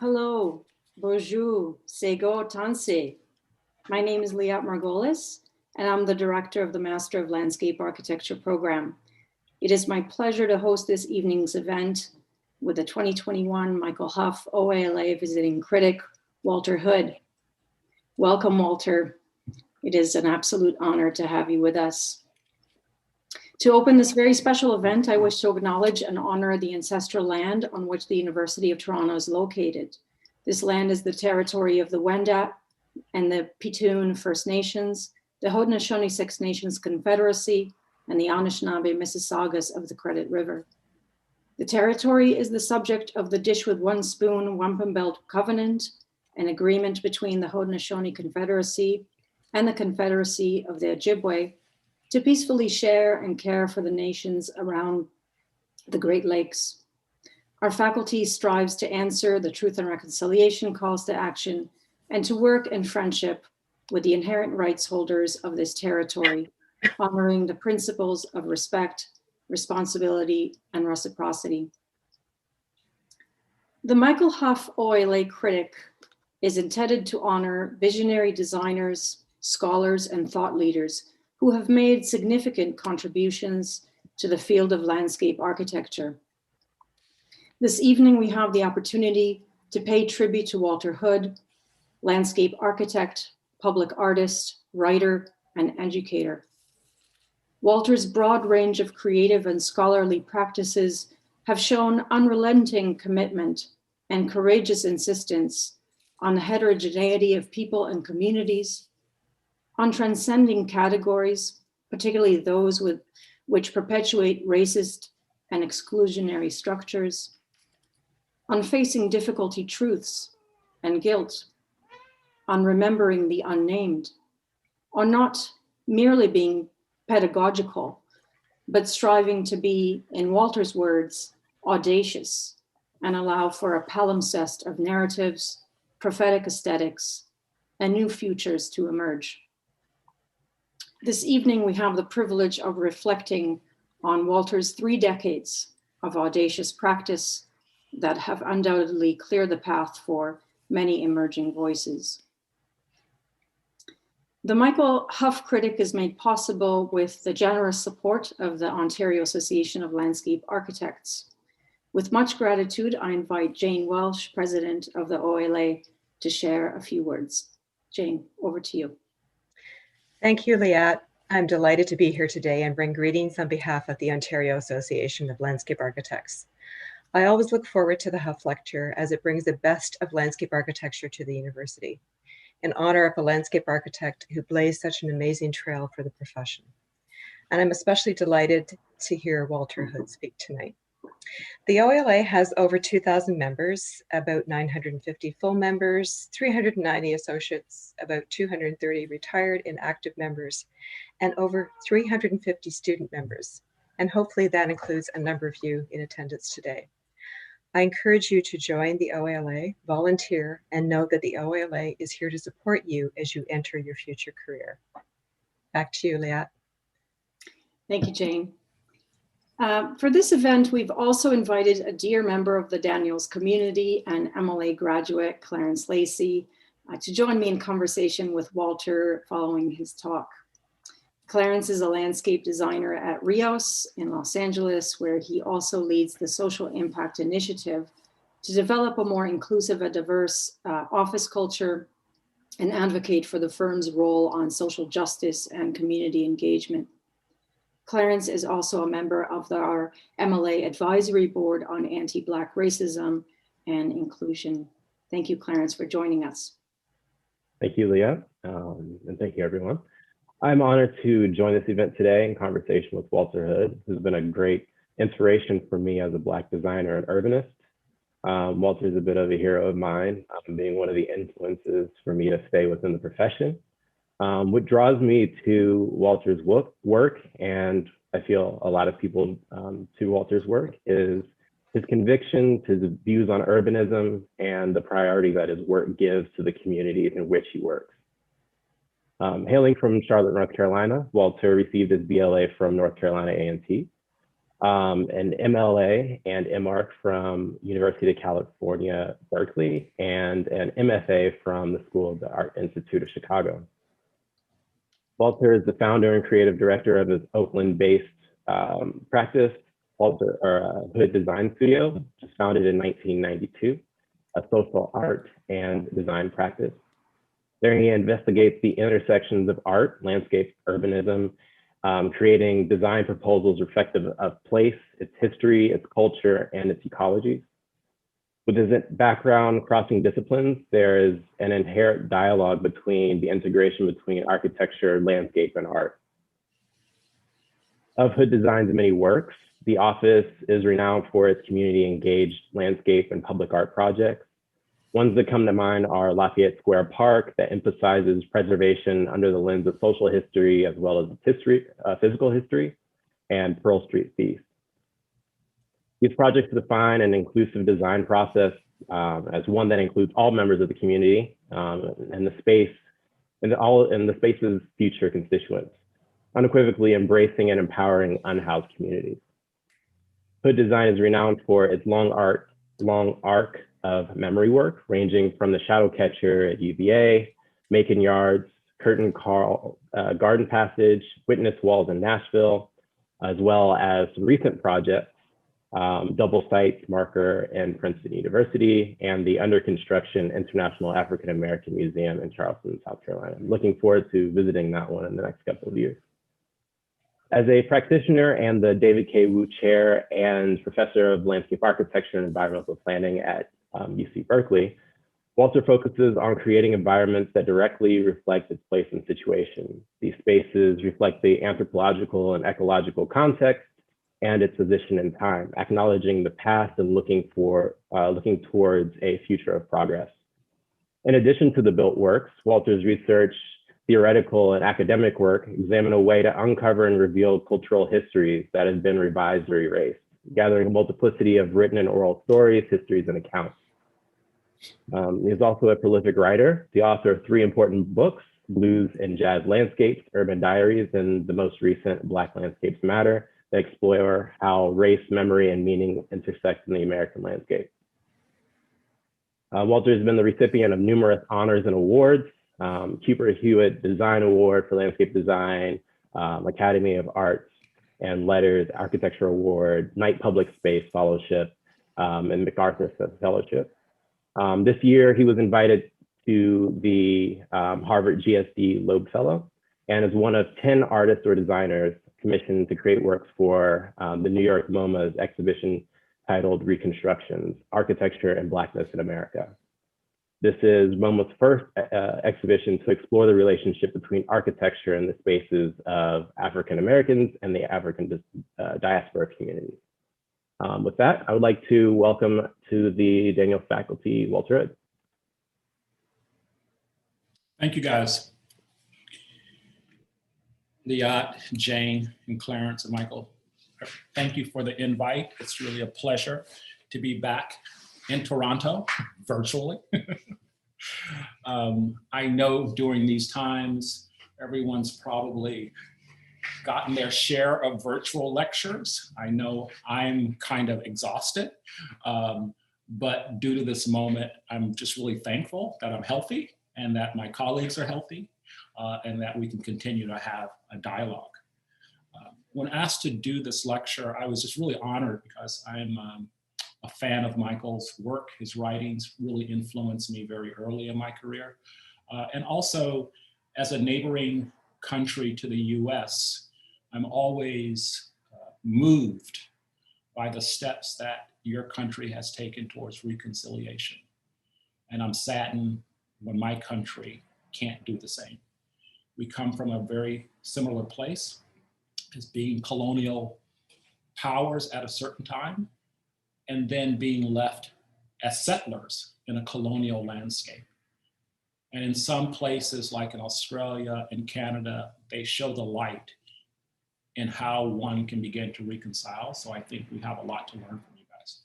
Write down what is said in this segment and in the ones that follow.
Hello, bonjour, sego tanse. My name is Liat Margolis, and I'm the director of the Master of Landscape Architecture program. It is my pleasure to host this evening's event with the 2021 Michael Hough OALA visiting critic, Walter Hood. Welcome, Walter. It is an absolute honor to have you with us. To open this very special event, I wish to acknowledge and honor the ancestral land on which the University of Toronto is located. This land is the territory of the Wendat and the Petun First Nations, the Haudenosaunee Six Nations Confederacy, and the Anishinaabe Mississaugas of the Credit River. The territory is the subject of the Dish with One Spoon Wampum Belt Covenant, an agreement between the Haudenosaunee Confederacy and the Confederacy of the Ojibwe to peacefully share and care for the nations around the Great Lakes. Our faculty strives to answer the Truth and Reconciliation calls to action and to work in friendship with the inherent rights holders of this territory, honoring the principles of respect, responsibility, and reciprocity. The Michael Hough OALA Critic is intended to honor visionary designers, scholars, and thought leaders who have made significant contributions to the field of landscape architecture. This evening, we have the opportunity to pay tribute to Walter Hood, landscape architect, public artist, writer, and educator. Walter's broad range of creative and scholarly practices have shown unrelenting commitment and courageous insistence on the heterogeneity of people and communities, on transcending categories, particularly those which perpetuate racist and exclusionary structures, on facing difficulty truths and guilt, on remembering the unnamed, on not merely being pedagogical, but striving to be, in Walter's words, audacious and allow for a palimpsest of narratives, prophetic aesthetics, and new futures to emerge. This evening, we have the privilege of reflecting on Walter's 3 decades of audacious practice that have undoubtedly cleared the path for many emerging voices. The Michael Hough Critic is made possible with the generous support of the Ontario Association of Landscape Architects. With much gratitude, I invite Jane Welsh, President of the OALA, to share a few words. Jane, over to you. Thank you, Liat. I'm delighted to be here today and bring greetings on behalf of the Ontario Association of Landscape Architects. I always look forward to the Hough Lecture as it brings the best of landscape architecture to the university, in honor of a landscape architect who blazed such an amazing trail for the profession. And I'm especially delighted to hear Walter Hood speak tonight. The OALA has over 2,000 members, about 950 full members, 390 associates, about 230 retired and active members, and over 350 student members. And hopefully that includes a number of you in attendance today. I encourage you to join the OALA, volunteer, and know that the OALA is here to support you as you enter your future career. Back to you, Liat. Thank you, Jane. For this event, we've also invited a dear member of the Daniels community and MLA graduate, Clarence Lacey, to join me in conversation with Walter following his talk. Clarence is a landscape designer at Rios in Los Angeles, where he also leads the Social Impact Initiative to develop a more inclusive and diverse office culture and advocate for the firm's role on social justice and community engagement. Clarence is also a member of our MLA Advisory Board on Anti-Black Racism and Inclusion. Thank you, Clarence, for joining us. Thank you, Leah, and thank you, everyone. I'm honored to join this event today in conversation with Walter Hood, who's been a great inspiration for me as a Black designer and urbanist. Walter is a bit of a hero of mine, being one of the influences for me to stay within the profession. What draws me to Walter's work, and I feel a lot of people to Walter's work, is his conviction, his views on urbanism, and the priority that his work gives to the communities in which he works. Hailing from Charlotte, North Carolina, Walter received his BLA from North Carolina A&T. an MLA and MArch from University of California, Berkeley, and an MFA from the School of the Art Institute of Chicago. Walter is the founder and creative director of his Oakland-based practice, Hood Design Studio, which was founded in 1992, a social art and design practice. There he investigates the intersections of art, landscape, urbanism, creating design proposals reflective of place, its history, its culture, and its ecology. With his background crossing disciplines, there is an inherent dialogue between the integration between architecture, landscape, and art. Of Hood Design's many works, the office is renowned for its community-engaged landscape and public art projects. Ones that come to mind are Lafayette Square Park, that emphasizes preservation under the lens of social history as well as history, physical history, and Pearl Street Feast. These projects define an inclusive design process as one that includes all members of the community and the space's future constituents, unequivocally embracing and empowering unhoused communities. Hood Design is renowned for its long arc of memory work, ranging from the Shadow Catcher at UVA, Macon Yards, Curtin Carl, Garden Passage, Witness Walls in Nashville, as well as recent projects, Double Sites Marker in Princeton University, and the under construction International African American Museum in Charleston, South Carolina. I'm looking forward to visiting that one in the next couple of years. As a practitioner and the David K. Wu Chair and Professor of Landscape Architecture and Environmental Planning at UC Berkeley, Walter focuses on creating environments that directly reflect its place and situation. These spaces reflect the anthropological and ecological context and its position in time, acknowledging the past and looking towards a future of progress. In addition to the built works, Walter's research, theoretical and academic work examine a way to uncover and reveal cultural histories that have been revised or erased, gathering a multiplicity of written and oral stories, histories, and accounts. He's also a prolific writer, the author of 3 important books, Blues and Jazz Landscapes, Urban Diaries, and the most recent Black Landscapes Matter, that explore how race, memory, and meaning intersect in the American landscape. Walter has been the recipient of numerous honors and awards, Cooper Hewitt Design Award for Landscape Design, Academy of Arts and Letters Architecture Award, Knight Public Space Fellowship, and MacArthur Fellowship. This year, he was invited to the Harvard GSD Loeb Fellow and is one of 10 artists or designers commissioned to create works for the New York MoMA's exhibition titled Reconstructions, Architecture and Blackness in America. This is MoMA's first exhibition to explore the relationship between architecture and the spaces of African Americans and the African diaspora community. With that, I would like to welcome to the Daniel faculty, Walter Hood. Thank you, guys. Liat, Jane, and Clarence, and Michael, thank you for the invite. It's really a pleasure to be back in Toronto, virtually. I know during these times, everyone's probably gotten their share of virtual lectures. I know I'm kind of exhausted, but due to this moment, I'm just really thankful that I'm healthy and that my colleagues are healthy and that we can continue to have a dialogue. When asked to do this lecture, I was just really honored because I'm a fan of Michael's work. His writings really influenced me very early in my career. And also, as a neighboring country to the US, I'm always moved by the steps that your country has taken towards reconciliation. And I'm saddened when my country can't do the same. We come from a very similar place as being colonial powers at a certain time, and then being left as settlers in a colonial landscape. And in some places, like in Australia and Canada, they show the light in how one can begin to reconcile. So I think we have a lot to learn from you guys.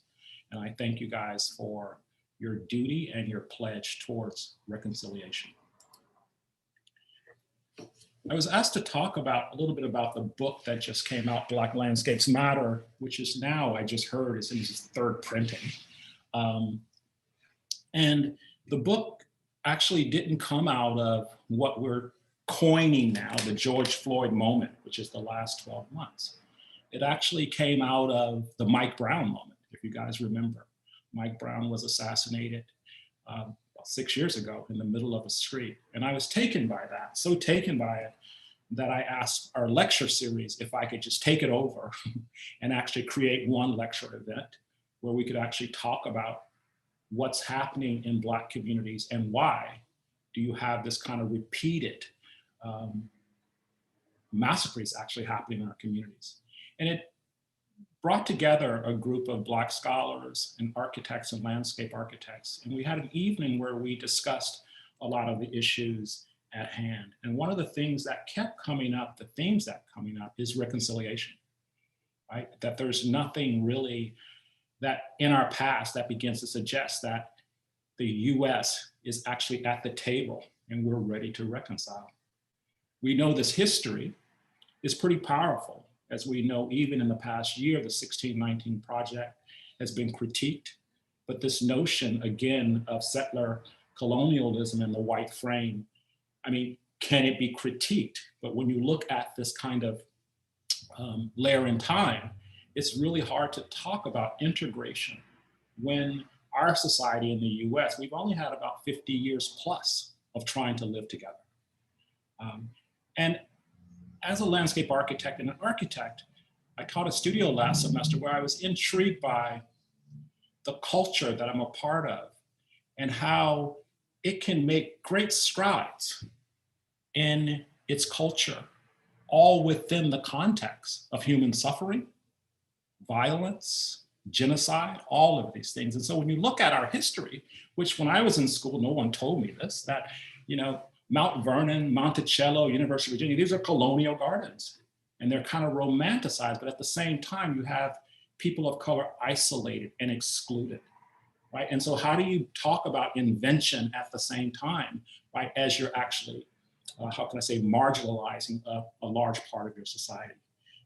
And I thank you guys for your duty and your pledge towards reconciliation. I was asked to talk about a little bit about the book that just came out, Black Landscapes Matter, which is now, I just heard, is in its third printing. And the book actually didn't come out of what we're coining now, the George Floyd moment, which is the last 12 months. It actually came out of the Mike Brown moment, if you guys remember. Mike Brown was assassinated about 6 years ago in the middle of a street. And I was taken by that, so taken by it, that I asked our lecture series if I could just take it over and actually create one lecture event where we could actually talk about what's happening in Black communities and why do you have this kind of repeated massacres actually happening in our communities. And it brought together a group of Black scholars and architects and landscape architects. And we had an evening where we discussed a lot of the issues at hand. And one of the things that kept coming up, the themes that coming up, is reconciliation, right? That there's nothing really that in our past that begins to suggest that the US is actually at the table and we're ready to reconcile. We know this history is pretty powerful. As we know, even in the past year, the 1619 Project has been critiqued, but this notion, again, of settler colonialism and the white frame, I mean, can it be critiqued? But when you look at this kind of layer in time, it's really hard to talk about integration when our society in the US, we've only had about 50 years plus of trying to live together. And as a landscape architect and an architect, I taught a studio last semester where I was intrigued by the culture that I'm a part of and how it can make great strides in its culture, all within the context of human suffering, violence, genocide, all of these things. And so when you look at our history, which when I was in school, no one told me this, that, you know, Mount Vernon, Monticello, University of Virginia, these are colonial gardens and they're kind of romanticized, but at the same time, you have people of color isolated and excluded, right? And so how do you talk about invention at the same time, right, as you're actually, how can I say, marginalizing a large part of your society?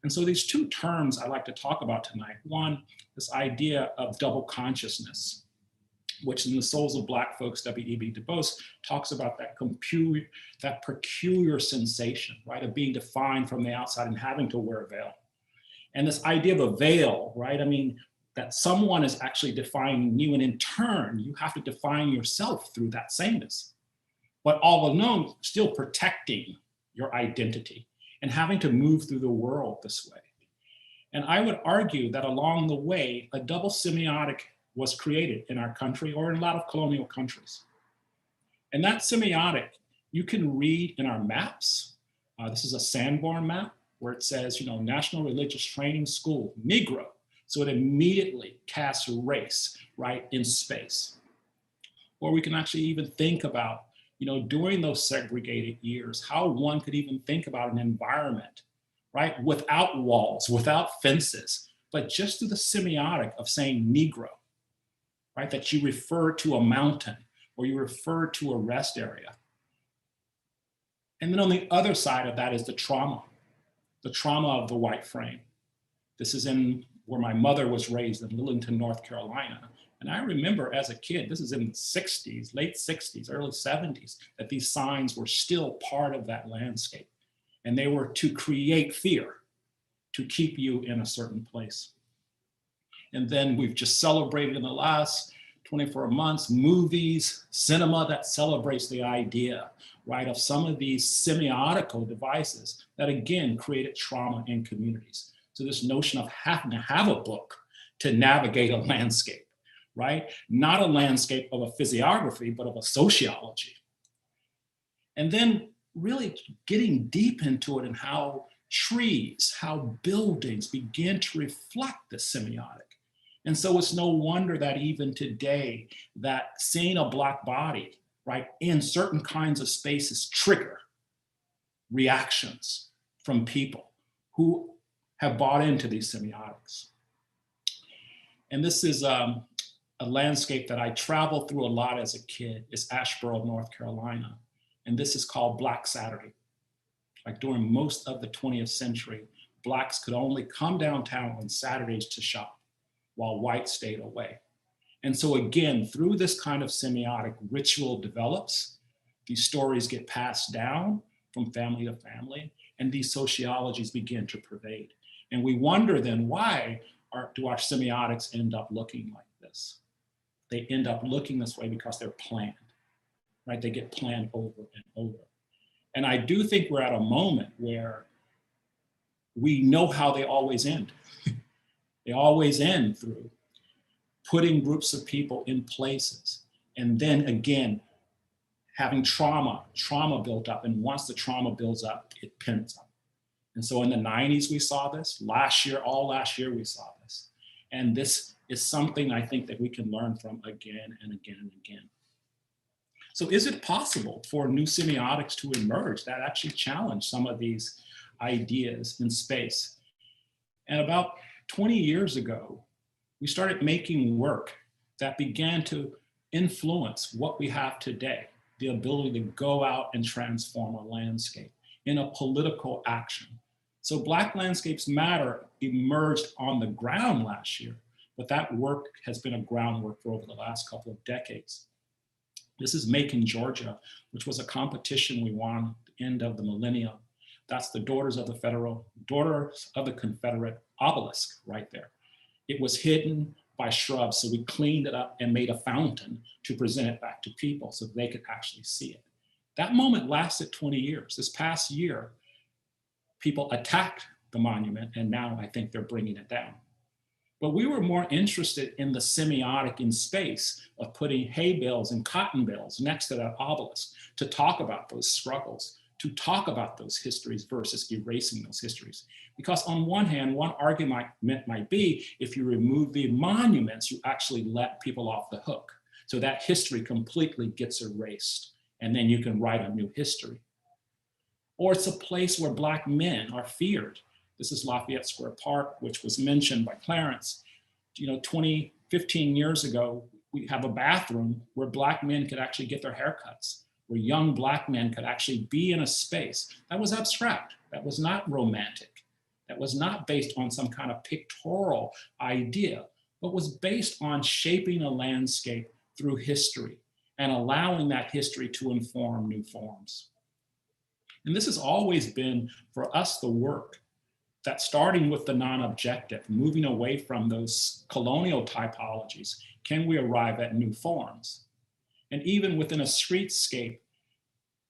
And so these two terms I like to talk about tonight. One, this idea of double consciousness, which in the Souls of Black Folks, W.E.B. Du Bois talks about that peculiar sensation, right, of being defined from the outside and having to wear a veil. And this idea of a veil, right, I mean, that someone is actually defining you, and in turn, you have to define yourself through that sameness. But all alone, still protecting your identity and having to move through the world this way. And I would argue that along the way, a double semiotic was created in our country or in a lot of colonial countries. And that semiotic, you can read in our maps. This is a Sanborn map where it says, you know, National Religious Training School, Negro. So it immediately casts race, right, in space. Or we can actually even think about, you know, during those segregated years, how one could even think about an environment, right, without walls, without fences, but just through the semiotic of saying Negro, right, that you refer to a mountain or you refer to a rest area. And then on the other side of that is the trauma of the white frame. This is in where my mother was raised in Lillington, North Carolina. And I remember as a kid, this is in the 60s, late 60s, early 70s, that these signs were still part of that landscape. And they were to create fear, to keep you in a certain place. And then we've just celebrated in the last 24 months, movies, cinema that celebrates the idea, right, of some of these semiotical devices that again created trauma in communities. So this notion of having to have a book to navigate a landscape, right? Not a landscape of a physiography, but of a sociology. And then really getting deep into it and how trees, how buildings begin to reflect the semiotic. And so it's no wonder that even today, that seeing a Black body, right, in certain kinds of spaces trigger reactions from people who have bought into these semiotics. And this is a landscape that I traveled through a lot as a kid. It's Asheboro, North Carolina. And this is called Black Saturday. Like during most of the 20th century, Blacks could only come downtown on Saturdays to shop while whites stayed away. And so again, through this kind of semiotic, ritual develops, these stories get passed down from family to family, and these sociologies begin to pervade. And we wonder then, why do our semiotics end up looking like this? They end up looking this way because they're planned, right? They get planned over and over. And I do think we're at a moment where we know how they always end. They always end through putting groups of people in places, and then again, having trauma built up. And once the trauma builds up, it pins up. And so in the 90s, we saw this. All last year, we saw this. And this is something I think that we can learn from again and again and again. So is it possible for new semiotics to emerge that actually challenge some of these ideas in space? And about 20 years ago, we started making work that began to influence what we have today, the ability to go out and transform a landscape in a political action. So Black Landscapes Matter emerged on the ground last year, but that work has been a groundwork for over the last couple of decades. This is Macon, Georgia, which was a competition we won at the end of the millennium. That's the Daughters of the Confederate obelisk right there. It was hidden by shrubs, so we cleaned it up and made a fountain to present it back to people so they could actually see it. That moment lasted 20 years. This past year, people attacked the monument, and now I think they're bringing it down. But we were more interested in the semiotic in space of putting hay bales and cotton bales next to that obelisk to talk about those struggles, to talk about those histories versus erasing those histories. Because on one hand, one argument might be, if you remove the monuments, you actually let people off the hook. So that history completely gets erased, and then you can write a new history. Or it's a place where Black men are feared. This is Lafayette Square Park, which was mentioned by Clarence. 15 years ago, we have a bathroom where Black men could actually get their haircuts, where young Black men could actually be in a space that was abstract, that was not romantic, that was not based on some kind of pictorial idea, but was based on shaping a landscape through history and allowing that history to inform new forms. And this has always been, for us, the work that, starting with the non-objective, moving away from those colonial typologies, can we arrive at new forms? And even within a streetscape,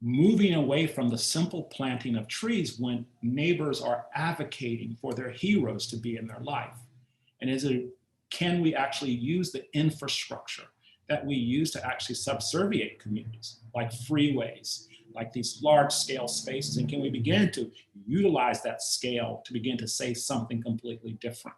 moving away from the simple planting of trees when neighbors are advocating for their heroes to be in their life. And can we actually use the infrastructure that we use to actually subserviate communities, like freeways, like these large scale spaces, and can we begin to utilize that scale to begin to say something completely different?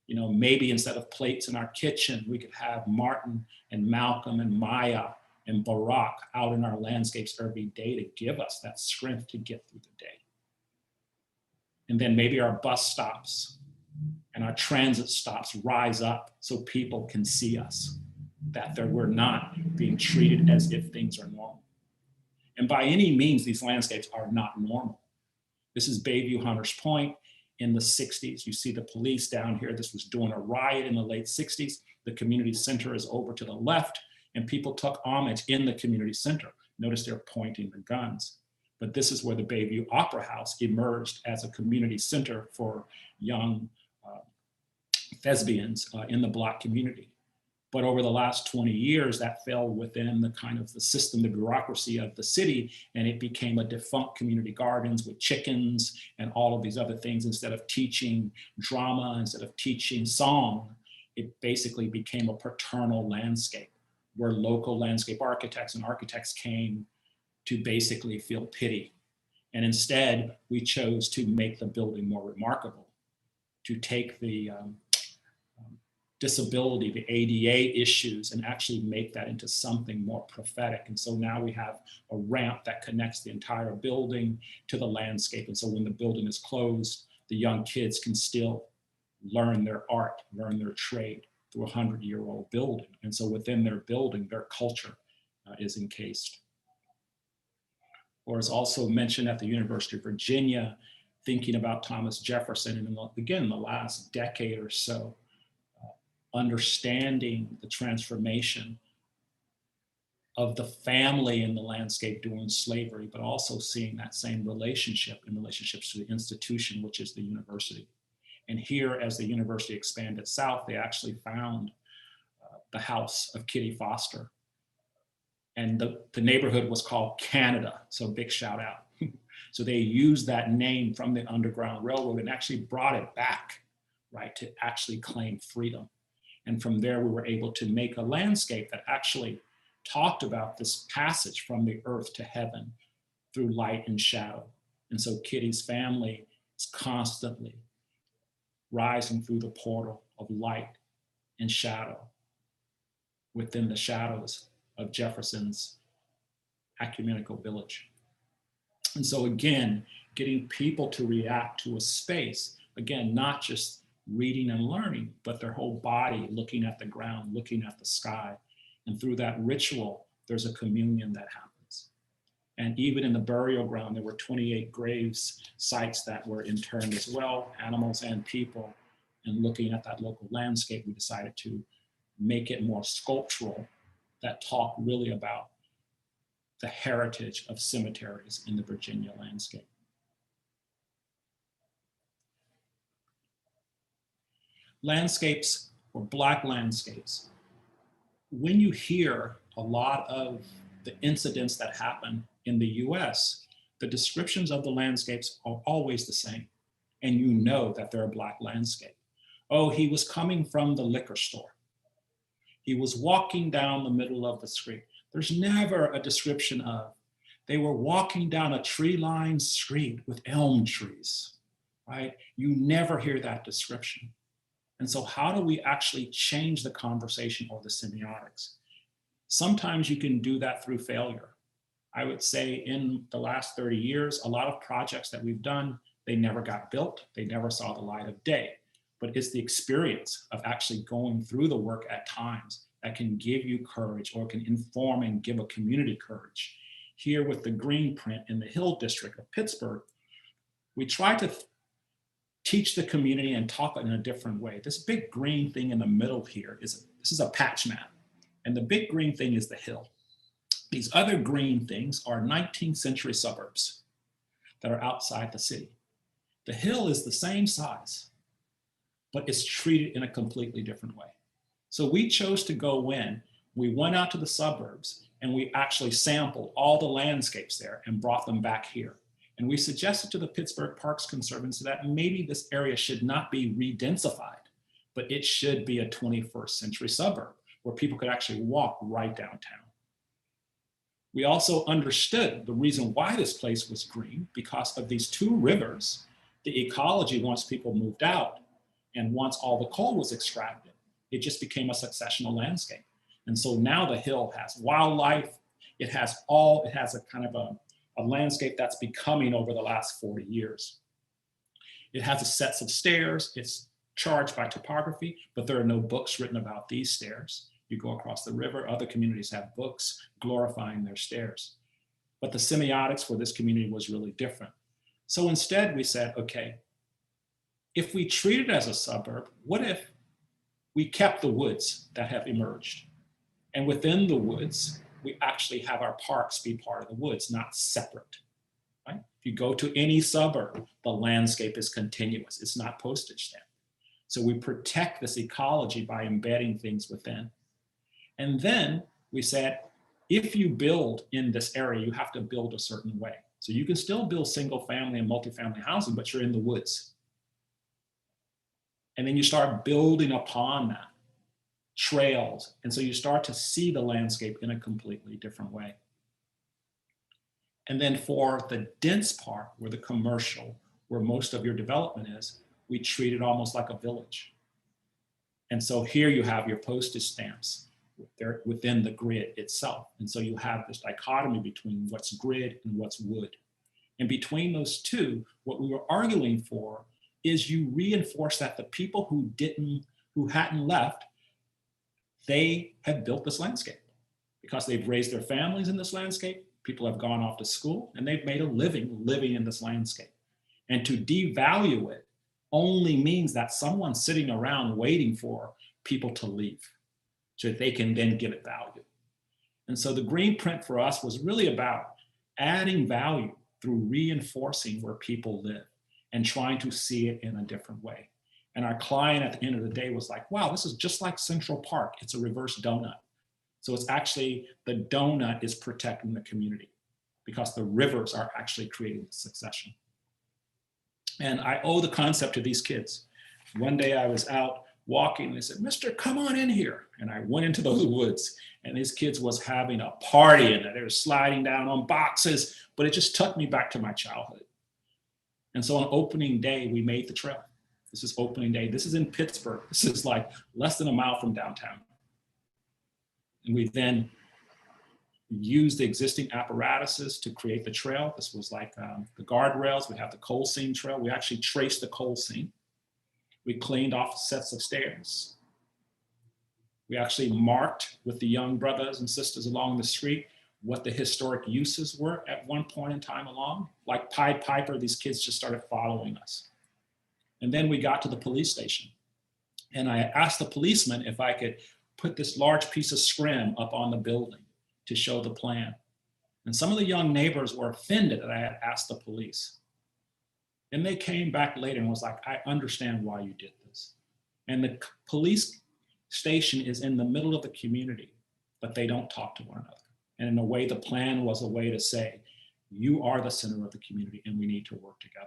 Maybe instead of plates in our kitchen, we could have Martin and Malcolm and Maya and Barack out in our landscapes every day to give us that strength to get through the day. And then maybe our bus stops and our transit stops rise up so people can see us, that we're not being treated as if things are normal. And by any means, these landscapes are not normal. This is Bayview Hunters Point in the 60s. You see the police down here. This was during a riot in the late 60s. The community center is over to the left, and people took homage in the community center. Notice they're pointing the guns. But this is where the Bayview Opera House emerged as a community center for young thespians in the Black community. But over the last 20 years, that fell within the kind of the system, the bureaucracy of the city, and it became a defunct community gardens with chickens and all of these other things. Instead of teaching drama, instead of teaching song, it basically became a paternal landscape where local landscape architects and architects came to basically feel pity. And instead, we chose to make the building more remarkable, to take the disability, the ADA issues, and actually make that into something more prophetic. And so now we have a ramp that connects the entire building to the landscape. And so when the building is closed, the young kids can still learn their art, learn their trade through a 100-year-old building. And so within their building, their culture is encased. or is also mentioned at the University of Virginia, thinking about Thomas Jefferson, and again, the last decade or so, understanding the transformation of the family in the landscape during slavery, but also seeing that same relationship in relationships to the institution, which is the university. And here, as the university expanded south, they actually found the house of Kitty Foster. And the neighborhood was called Canada, so big shout out. So they used that name from the Underground Railroad and actually brought it back, right, to actually claim freedom. And from there, we were able to make a landscape that actually talked about this passage from the earth to heaven through light and shadow. And so Kitty's family is constantly rising through the portal of light and shadow within the shadows of Jefferson's ecumenical village. And so again, getting people to react to a space, again, not just reading and learning, but their whole body looking at the ground, looking at the sky. And through that ritual, there's a communion that happens. And even in the burial ground, there were 28 graves sites that were interned as well, animals and people. And looking at that local landscape, we decided to make it more sculptural, that talk really about the heritage of cemeteries in the Virginia landscape. Landscapes, or Black landscapes, when you hear a lot of the incidents that happen in the US, the descriptions of the landscapes are always the same. And you know that they're a Black landscape. Oh, he was coming from the liquor store. He was walking down the middle of the street. There's never a description of, they were walking down a tree-lined street with elm trees, right? You never hear that description. And so how do we actually change the conversation or the semiotics? Sometimes you can do that through failure. I would say in the last 30 years, a lot of projects that we've done, they never got built. They never saw the light of day. But it's the experience of actually going through the work at times that can give you courage or can inform and give a community courage. Here with the greenprint in the Hill District of Pittsburgh, we try to teach the community and talk in a different way. This big green thing in the middle here this is a patch map. And the big green thing is the hill. These other green things are 19th century suburbs that are outside the city. The hill is the same size, but it's treated in a completely different way. So we chose to go in, we went out to the suburbs and we actually sampled all the landscapes there and brought them back here. And we suggested to the Pittsburgh Parks Conservancy that maybe this area should not be re-densified, but it should be a 21st century suburb where people could actually walk right downtown. We also understood the reason why this place was green because of these two rivers, the ecology once people moved out and once all the coal was extracted, it just became a successional landscape. And so now the hill has wildlife, it has a kind of a landscape that's becoming over the last 40 years. It has a sets of stairs, it's charged by topography, but there are no books written about these stairs. You go across the river, other communities have books glorifying their stairs. But the semiotics for this community was really different. So instead we said, okay, if we treat it as a suburb, what if we kept the woods that have emerged? And within the woods, we actually have our parks be part of the woods, not separate, right? If you go to any suburb, the landscape is continuous. It's not postage stamp. So we protect this ecology by embedding things within. And then we said, if you build in this area, you have to build a certain way. So you can still build single family and multifamily housing, but you're in the woods. And then you start building upon that, trails. And so you start to see the landscape in a completely different way. And then for the dense part, where the commercial, where most of your development is, we treat it almost like a village. And so here you have your postage stamps within the grid itself. And so you have this dichotomy between what's grid and what's wood. And between those two, what we were arguing for is you reinforce that the people who hadn't left, they had built this landscape because they've raised their families in this landscape. People have gone off to school and they've made a living in this landscape. And to devalue it only means that someone's sitting around waiting for people to leave so that they can then give it value. And so the green print for us was really about adding value through reinforcing where people live and trying to see it in a different way. And our client at the end of the day was like, wow, this is just like Central Park. It's a reverse donut. So it's actually, the donut is protecting the community because the rivers are actually creating the succession. And I owe the concept to these kids. One day I was out walking and they said, Mister, come on in here. And I went into those woods and these kids was having a party in it. They were sliding down on boxes, but it just took me back to my childhood. And so on opening day, we made the trail. This is opening day. This is in Pittsburgh. This is like less than a mile from downtown. And we then used the existing apparatuses to create the trail. This was like the guardrails. We have the coal seam trail. We actually traced the coal seam. We cleaned off sets of stairs. We actually marked with the young brothers and sisters along the street what the historic uses were at one point in time along. Like Pied Piper, these kids just started following us. And then we got to the police station. And I asked the policeman if I could put this large piece of scrim up on the building to show the plan. And some of the young neighbors were offended that I had asked the police. And they came back later and was like, I understand why you did this. And the police station is in the middle of the community, but they don't talk to one another. And in a way, the plan was a way to say, you are the center of the community and we need to work together.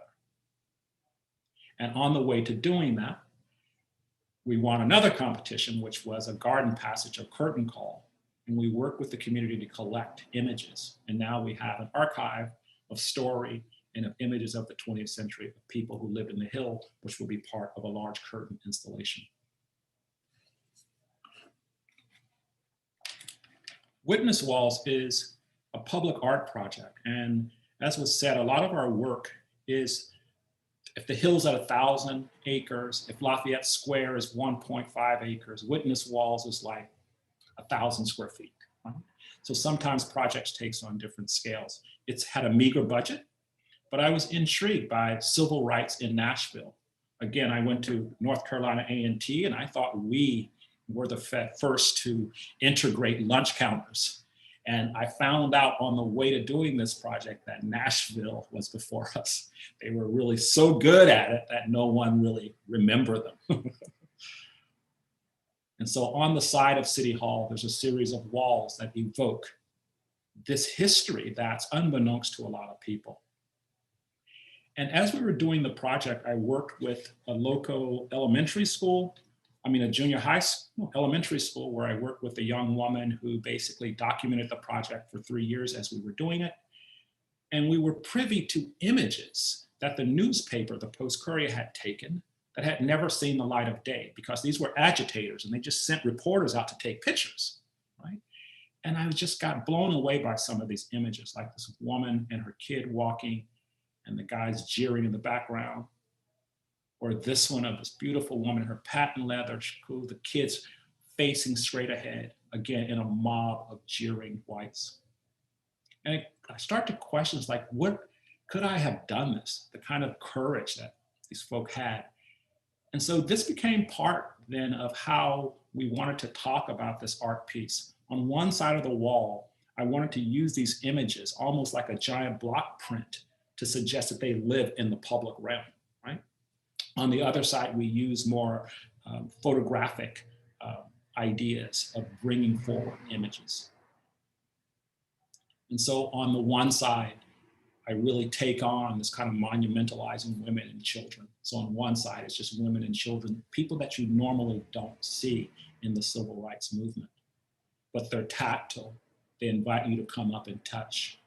And on the way to doing that, we won another competition, which was a garden passage, a curtain call. And we worked with the community to collect images. And now we have an archive of story and of images of the 20th century of people who lived in the Hill, which will be part of a large curtain installation. Witness Walls is a public art project. And as was said, a lot of our work is, if the Hill's at 1,000 acres, if Lafayette Square is 1.5 acres, Witness Walls is like 1,000 square feet. Right? So sometimes projects takes on different scales. It's had a meager budget, but I was intrigued by civil rights in Nashville. Again, I went to North Carolina A&T and I thought we were the first to integrate lunch counters. And I found out on the way to doing this project that Nashville was before us. They were really so good at it that no one really remembered them. And so on the side of City Hall, there's a series of walls that evoke this history that's unbeknownst to a lot of people. And as we were doing the project, I worked with a local elementary school, a junior high school, elementary school, where I worked with a young woman who basically documented the project for 3 years as we were doing it. And we were privy to images that the newspaper, the Post-Courier, had taken that had never seen the light of day, because these were agitators and they just sent reporters out to take pictures, right? And I just got blown away by some of these images, like this woman and her kid walking and the guys jeering in the background. Or this one of this beautiful woman, her patent leather, the kids facing straight ahead, again, in a mob of jeering whites. And I start to question, like, what could I have done this? The kind of courage that these folk had. And so this became part then of how we wanted to talk about this art piece. On one side of the wall, I wanted to use these images almost like a giant block print to suggest that they live in the public realm, right? On the other side, we use more photographic ideas of bringing forward images. And so on the one side, I really take on this kind of monumentalizing women and children. So on one side, it's just women and children, people that you normally don't see in the civil rights movement, but they're tactile. They invite you to come up and touch.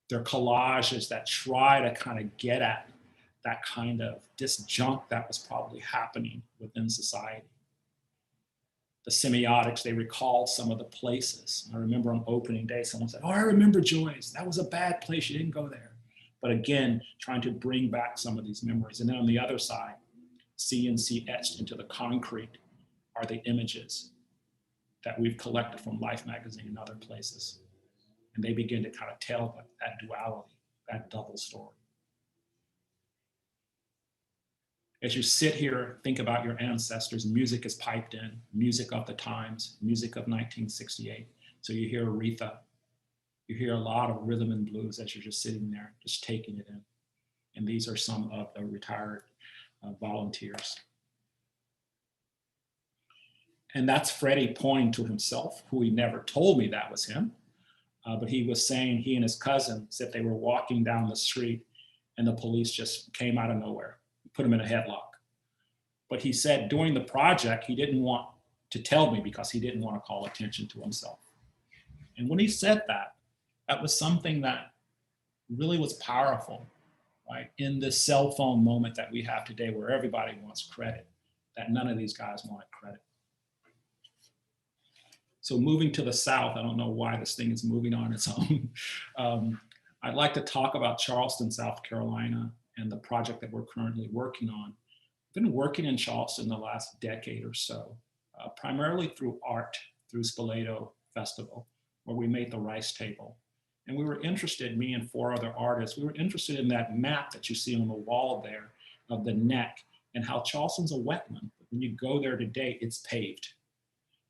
They're collages that try to kind of get at that kind of disjunct that was probably happening within society. The semiotics, they recall some of the places. I remember on opening day, someone said, oh, I remember Joy's. That was a bad place, you didn't go there. But again, trying to bring back some of these memories. And then on the other side, CNC etched into the concrete are the images that we've collected from Life magazine and other places. And they begin to kind of tell that duality, that double story. As you sit here, think about your ancestors, music is piped in, music of the times, music of 1968. So you hear Aretha, you hear a lot of rhythm and blues as you're just sitting there, just taking it in. And these are some of the retired volunteers. And that's Freddie pointing to himself, who he never told me that was him. But he was saying he and his cousin said they were walking down the street and the police just came out of nowhere, put him in a headlock. But he said during the project, he didn't want to tell me because he didn't want to call attention to himself. And when he said that, that was something that really was powerful, right? In this cell phone moment that we have today where everybody wants credit, that none of these guys wanted credit. So moving to the South, I don't know why this thing is moving on its own. I'd like to talk about Charleston, South Carolina, and the project that we're currently working on. I've been working in Charleston the last decade or so, primarily through art, through Speculative Festival, where we made the rice table. And we were interested, me and 4 other artists, we were interested in that map that you see on the wall there of the neck and how Charleston's a wetland. When you go there today, it's paved.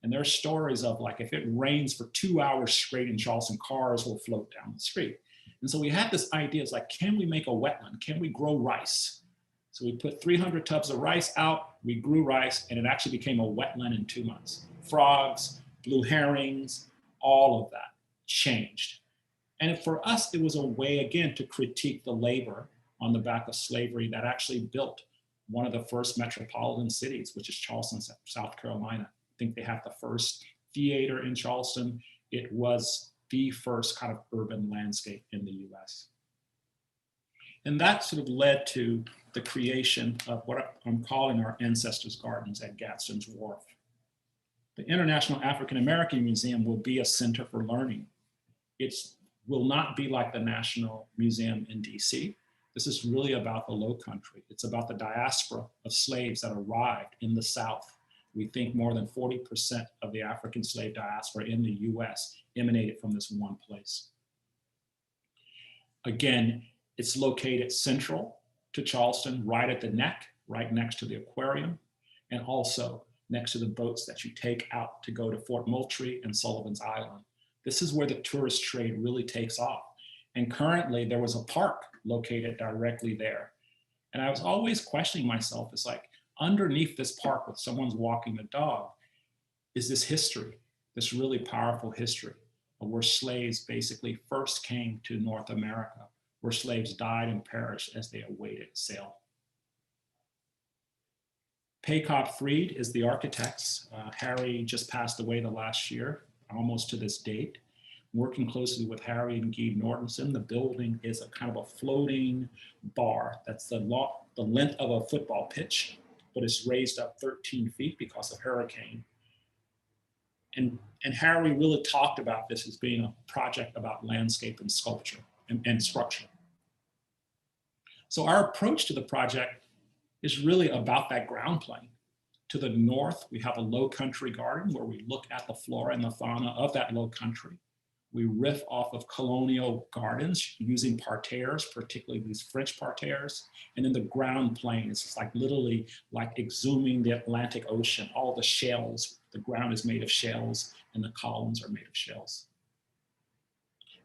And there are stories of like, if it rains for 2 hours straight in Charleston, cars will float down the street. And so we had this idea, it's like, can we make a wetland? Can we grow rice? So we put 300 tubs of rice out, we grew rice, and it actually became a wetland in 2 months. Frogs, blue herrings, all of that changed. And for us, it was a way, again, to critique the labor on the back of slavery that actually built one of the first metropolitan cities, which is Charleston, South Carolina. I think they have the first theater in Charleston. It was the first kind of urban landscape in the US. And that sort of led to the creation of what I'm calling our Ancestors' Gardens at Gadsden's Wharf. The International African American Museum will be a center for learning. It will not be like the National Museum in DC. This is really about the Low Country. It's about the diaspora of slaves that arrived in the South. We think more than 40% of the African slave diaspora in the US emanated from this one place. Again, it's located central to Charleston, right at the neck, right next to the aquarium, and also next to the boats that you take out to go to Fort Moultrie and Sullivan's Island. This is where the tourist trade really takes off. And currently there was a park located directly there. And I was always questioning myself, it's like, underneath this park with someone's walking the dog, is this history, this really powerful history of where slaves basically first came to North America, where slaves died and perished as they awaited sale. Paycott Freed is the architects. Harry just passed away the last year, almost to this date. Working closely with Harry and Guy Nortenson, the building is a kind of a floating bar that's the length of a football pitch, but it's raised up 13 feet because of hurricane. And Harry really talked about this as being a project about landscape and sculpture and structure. So our approach to the project is really about that ground plane. To the north, we have a low country garden where we look at the flora and the fauna of that low country. We riff off of colonial gardens using parterres, particularly these French parterres. And then the ground plane is like literally like exhuming the Atlantic Ocean, all the shells. The ground is made of shells and the columns are made of shells.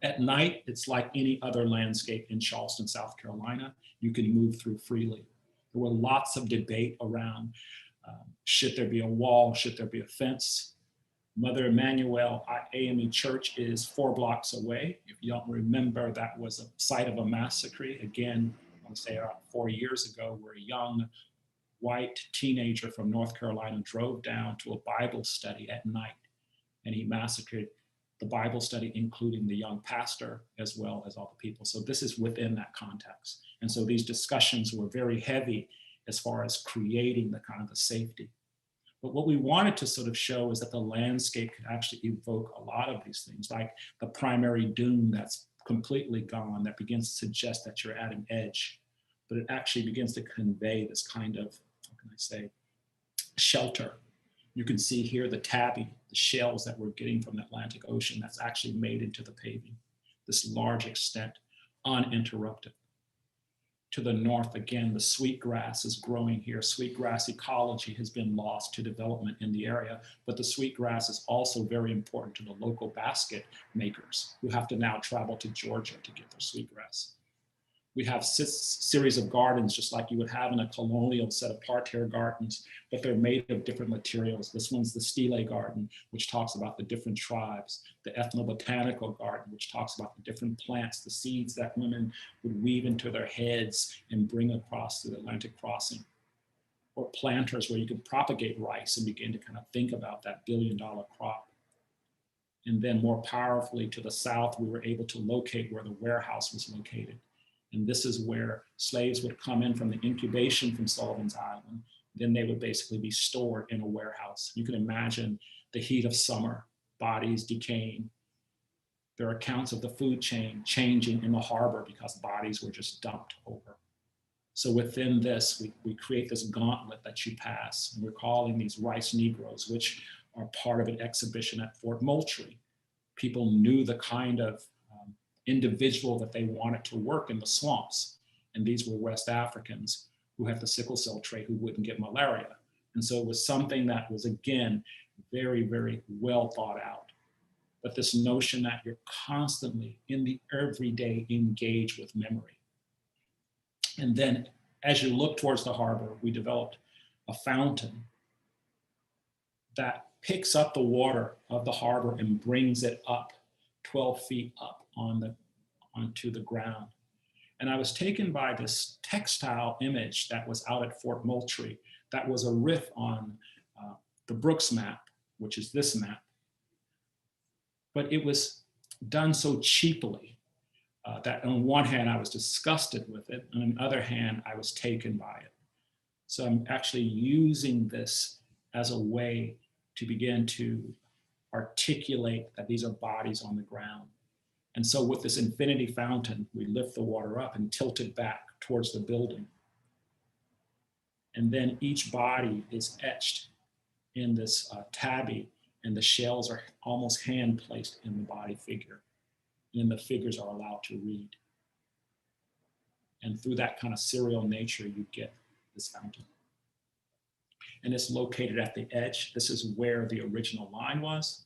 At night, it's like any other landscape in Charleston, South Carolina. You can move through freely. There were lots of debate around, should there be a wall, should there be a fence? Mother Emanuel AME Church is 4 blocks away. If you don't remember, that was a site of a massacre. Again, I want to say about 4 years ago, where a young white teenager from North Carolina drove down to a Bible study at night, and he massacred the Bible study, including the young pastor, as well as all the people. So this is within that context. And so these discussions were very heavy as far as creating the kind of the safety. But what we wanted to sort of show is that the landscape could actually evoke a lot of these things, like the primary dune that's completely gone, that begins to suggest that you're at an edge, but it actually begins to convey this kind of, how can I say, shelter. You can see here the tabby, the shells that we're getting from the Atlantic Ocean that's actually made into the paving. this large extent, uninterrupted. To the north, again, the sweetgrass is growing here. Sweetgrass ecology has been lost to development in the area, but the sweetgrass is also very important to the local basket makers who have to now travel to Georgia to get their sweetgrass. We have series of gardens, just like you would have in a colonial set of parterre gardens, but they're made of different materials. This one's the stele garden, which talks about the different tribes, the ethnobotanical garden, which talks about the different plants, the seeds that women would weave into their heads and bring across the Atlantic crossing, or planters where you could propagate rice and begin to kind of think about that billion-dollar crop. And then more powerfully to the south, we were able to locate where the warehouse was located. And this is where slaves would come in from the incubation from Sullivan's Island. Then they would basically be stored in a warehouse. You can imagine the heat of summer, bodies decaying. There are accounts of the food chain changing in the harbor because bodies were just dumped over. So within this, we create this gauntlet that you pass. And we're calling these rice Negroes, which are part of an exhibition at Fort Moultrie. People knew the kind of individual that they wanted to work in the swamps. And these were West Africans who had the sickle cell trait who wouldn't get malaria. And so it was something that was, again, very, very well thought out. But this notion that you're constantly in the everyday engaged with memory. And then as you look towards the harbor, we developed a fountain that picks up the water of the harbor and brings it up 12 feet up onto the ground. And I was taken by this textile image that was out at Fort Moultrie that was a riff on the Brooks map, which is this map. But it was done so cheaply that on one hand, I was disgusted with it, and on the other hand, I was taken by it. So I'm actually using this as a way to begin to articulate that these are bodies on the ground. And so with this infinity fountain, we lift the water up and tilt it back towards the building. And then each body is etched in this tabby, and the shells are almost hand placed in the body figure. And the figures are allowed to read. And through that kind of serial nature, you get this fountain. And it's located at the edge. This is where the original line was.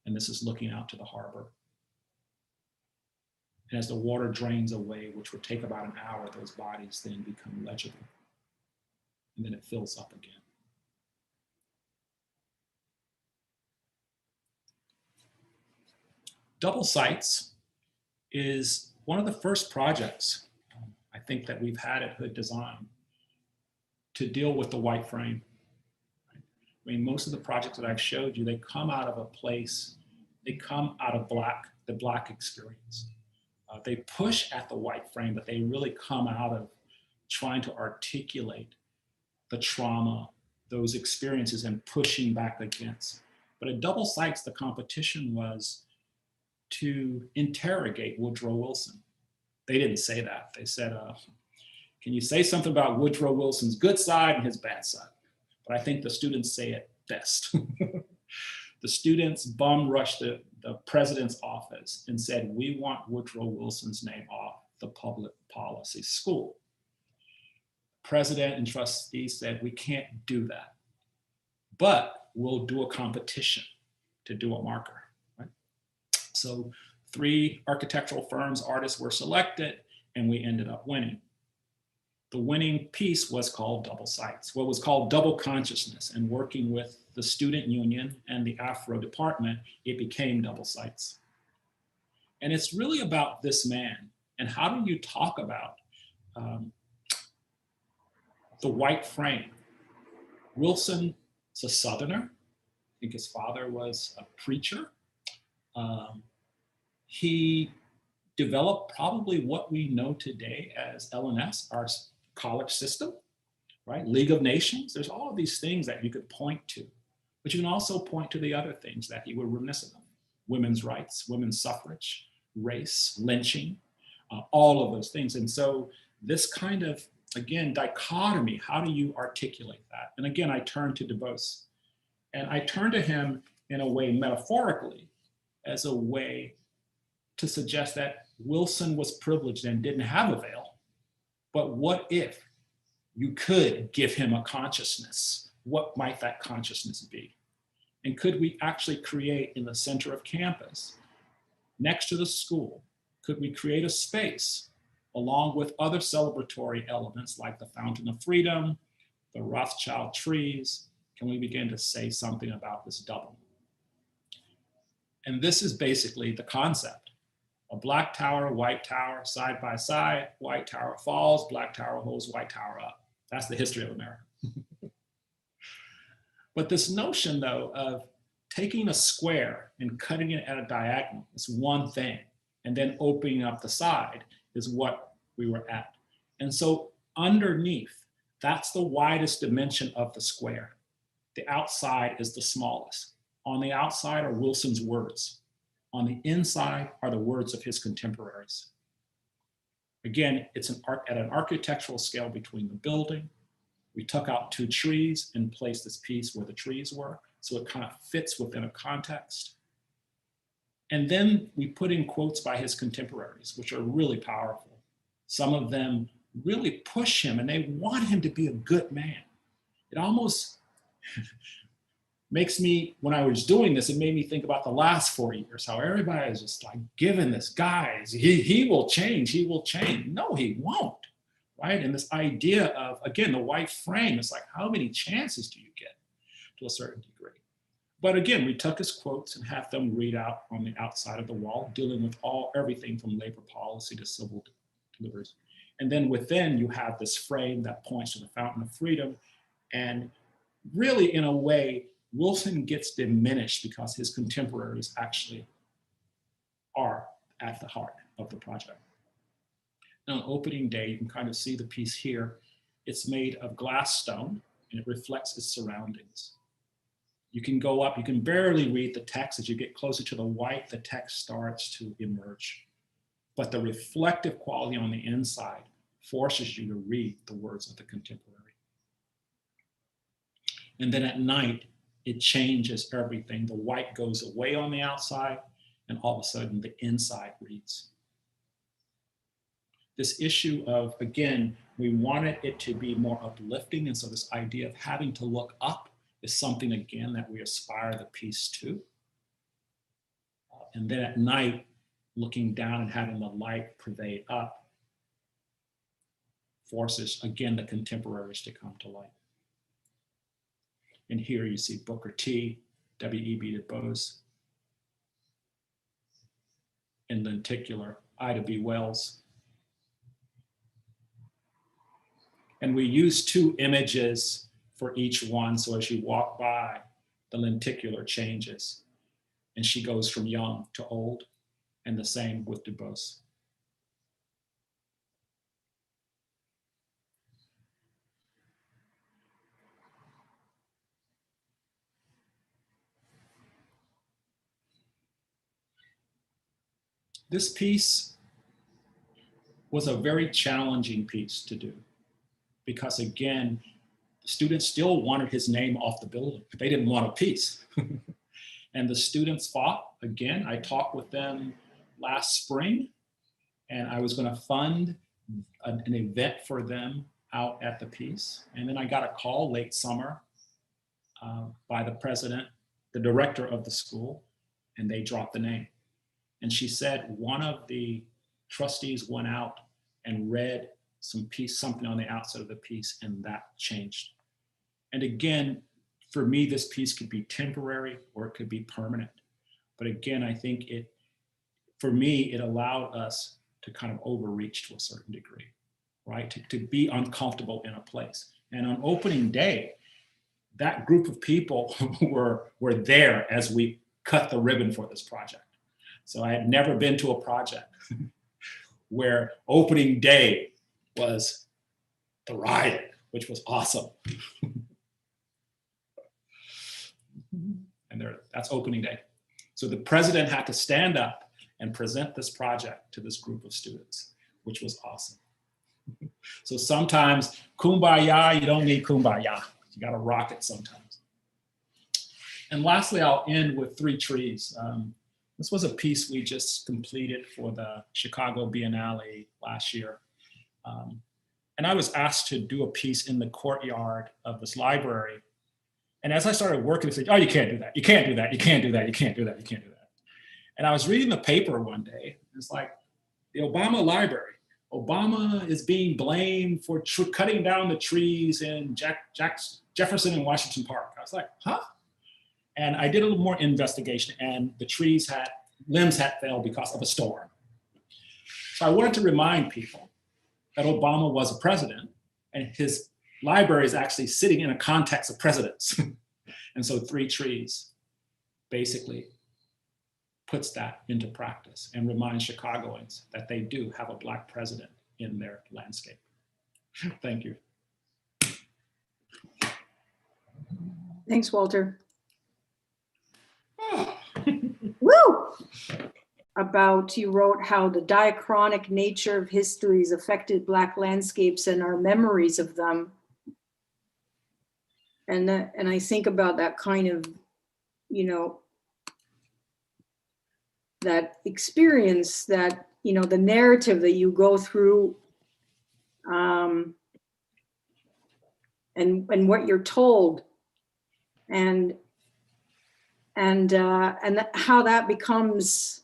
And this is looking out to the harbor. And as the water drains away, which would take about an hour, those bodies then become legible. And then it fills up again. Double sites is one of the first projects I think that we've had at Hood Design to deal with the white frame. I mean, most of the projects that I've showed you, they come out of a place, they come out of the Black experience. They push at the white frame, but they really come out of trying to articulate the trauma, those experiences, and pushing back against. But at Double Sites, the competition was to interrogate Woodrow Wilson. They didn't say that. They said, can you say something about Woodrow Wilson's good side and his bad side? But I think the students say it best. The students bum rushed the president's office and said, we want Woodrow Wilson's name off the public policy school. President and trustees said, we can't do that, but we'll do a competition to do a marker, right? So 3 architectural firms, artists were selected, and we ended up winning. The winning piece was called Double Sites, what was called Double Consciousness, and working with the student union and the Afro department, it became Double Sites. And it's really about this man, and how do you talk about the white frame? Wilson's a Southerner. I think his father was a preacher. He developed probably what we know today as LNS, our college system, right? League of Nations. There's all of these things that you could point to, but you can also point to the other things that he was reminiscent of: women's rights, women's suffrage, race, lynching, all of those things. And so this kind of, again, dichotomy, how do you articulate that? And again, I turn to DeBose, and I turn to him in a way metaphorically as a way to suggest that Wilson was privileged and didn't have a veil. But what if you could give him a consciousness? What might that consciousness be? And could we actually create in the center of campus, next to the school, could we create a space along with other celebratory elements like the Fountain of Freedom, the Rothschild trees? Can we begin to say something about this double? And this is basically the concept. A black tower, white tower, side by side, white tower falls, black tower holds white tower up. That's the history of America. But this notion though of taking a square and cutting it at a diagonal is one thing, and then opening up the side is what we were at. And so underneath, that's the widest dimension of the square. The outside is the smallest. On the outside are Wilson's words. On the inside are the words of his contemporaries. Again, it's at an architectural scale between the building. We took out 2 trees and placed this piece where the trees were, so it kind of fits within a context. And then we put in quotes by his contemporaries, which are really powerful. Some of them really push him and they want him to be a good man. It almost makes me, when I was doing this, it made me think about the last 4 years, how everybody is just like giving this guy, he will change, he will change. No, he won't, right? And this idea of, again, the white frame, it's like, how many chances do you get to a certain degree? But again, we took his quotes and had them read out on the outside of the wall, dealing with everything from labor policy to civil liberties. And then within, you have this frame that points to the Fountain of Freedom. And really, in a way, Wilson gets diminished because his contemporaries actually are at the heart of the project. Now, on opening day, you can kind of see the piece here. It's made of glass stone and it reflects its surroundings. You can go up, you can barely read the text. As you get closer to the white, the text starts to emerge. But the reflective quality on the inside forces you to read the words of the contemporary. And then at night, it changes everything. The white goes away on the outside, and all of a sudden the inside reads. This issue of, again, we wanted it to be more uplifting, and so this idea of having to look up is something, again, that we aspire the piece to. And then at night, looking down and having the light pervade up forces, again, the contemporaries to come to light. And here you see Booker T, W.E.B. Du Bois, in lenticular, Ida B. Wells. And we use 2 images for each one, so as you walk by, the lenticular changes, and she goes from young to old, and the same with Du Bois. This piece was a very challenging piece to do because, again, the students still wanted his name off the building. They didn't want a piece. And the students fought. Again, I talked with them last spring, and I was going to fund an event for them out at the piece. And then I got a call late summer by the president, the director of the school, and they dropped the name. And she said one of the trustees went out and read something on the outside of the piece, and that changed. And again, for me, this piece could be temporary or it could be permanent. But again, I think for me, it allowed us to kind of overreach to a certain degree, right? To be uncomfortable in a place. And on opening day, that group of people were there as we cut the ribbon for this project. So I had never been to a project where opening day was the riot, which was awesome. And that's opening day. So the president had to stand up and present this project to this group of students, which was awesome. So sometimes kumbaya, you don't need kumbaya. You gotta rock it sometimes. And lastly, I'll end with 3 trees. This was a piece we just completed for the Chicago Biennale last year. And I was asked to do a piece in the courtyard of this library. And as I started working, they said, oh, you can't do that. You can't do that. You can't do that. You can't do that. You can't do that. And I was reading the paper one day. It's like the Obama Library. Obama is being blamed for cutting down the trees in Jefferson and Washington Park. I was like, huh? And I did a little more investigation, and the limbs had failed because of a storm. So I wanted to remind people that Obama was a president, and his library is actually sitting in a context of presidents. And so 3 trees basically puts that into practice and reminds Chicagoans that they do have a Black president in their landscape. Thank you. Thanks, Walter. Woo! About, you wrote how the diachronic nature of histories affected Black landscapes and our memories of them. And I think about that kind of, that experience, that, the narrative that you go through, and what you're told, and how that becomes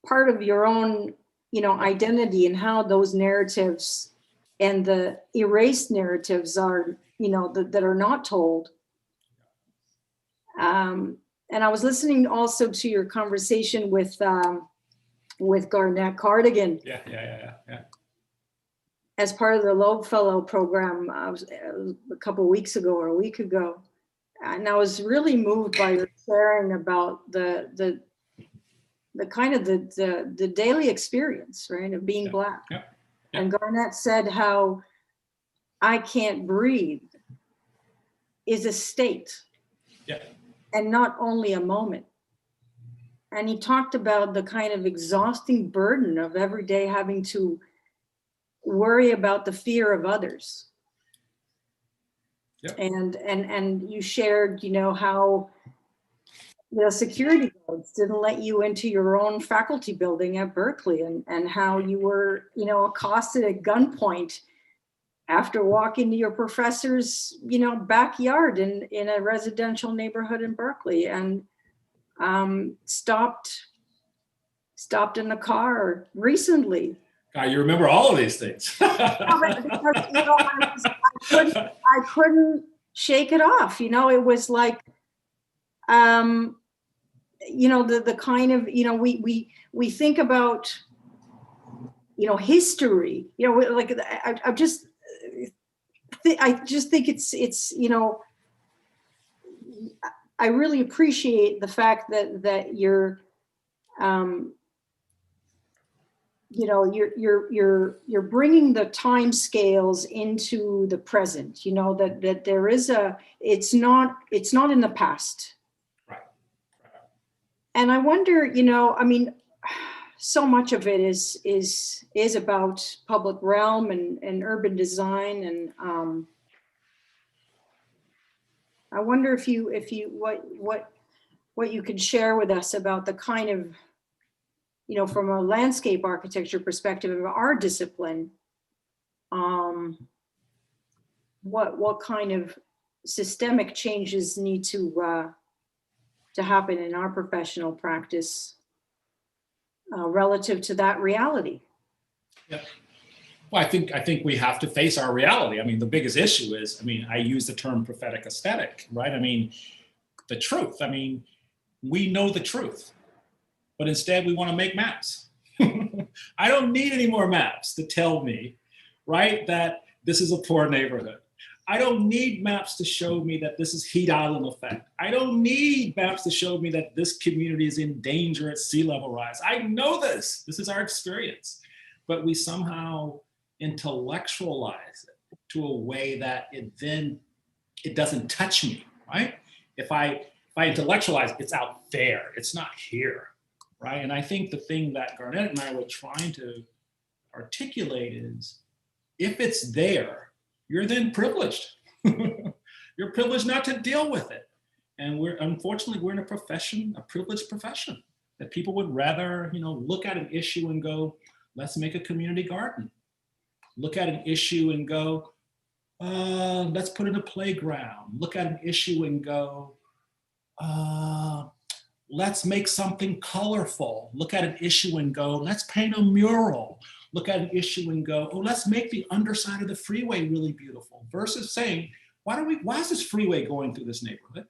part of your own, identity, and how those narratives and the erased narratives are, that are not told. And I was listening also to your conversation with Garnett Cardigan. Yeah. As part of the Loeb Fellow program a couple of weeks ago or a week ago. And I was really moved by your sharing about the kind of the daily experience, right, of being Black. Yeah. And Garnett said how I can't breathe is a state, and not only a moment. And he talked about the kind of exhausting burden of every day having to worry about the fear of others. Yep. And you shared, how the security guards didn't let you into your own faculty building at Berkeley, and how you were, accosted at gunpoint after walking to your professor's, backyard in a residential neighborhood in Berkeley, and stopped in the car recently. God, you remember all of these things. Because, I couldn't shake it off. It was like, the kind of, we think about, history, like I just think it's, I really appreciate the fact that you're, you're bringing the time scales into the present, that there is it's not in the past. Right. And I wonder, so much of it is about public realm and urban design. And I wonder if you what you could share with us about the kind of, from a landscape architecture perspective of our discipline, what kind of systemic changes need to happen in our professional practice relative to that reality? Yeah. Well, I think we have to face our reality. The biggest issue is, I use the term prophetic aesthetic, right? The truth. We know the truth, but instead we want to make maps. I don't need any more maps to tell me, right, that this is a poor neighborhood. I don't need maps to show me that this is heat island effect. I don't need maps to show me that this community is in danger at sea level rise. I know this. This is our experience. But we somehow intellectualize it to a way that it doesn't touch me, right? If I intellectualize, it's out there. It's not here, right? And I think the thing that Garnett and I were trying to articulate is, if it's there, you're then privileged. You're privileged not to deal with it. And unfortunately, we're in a profession, a privileged profession, that people would rather, look at an issue and go, let's make a community garden. Look at an issue and go, let's put in a playground. Look at an issue and go, let's make something colorful. Look at an issue and go, let's paint a mural. Look at an issue and go, oh, let's make the underside of the freeway really beautiful, versus saying, why is this freeway going through this neighborhood?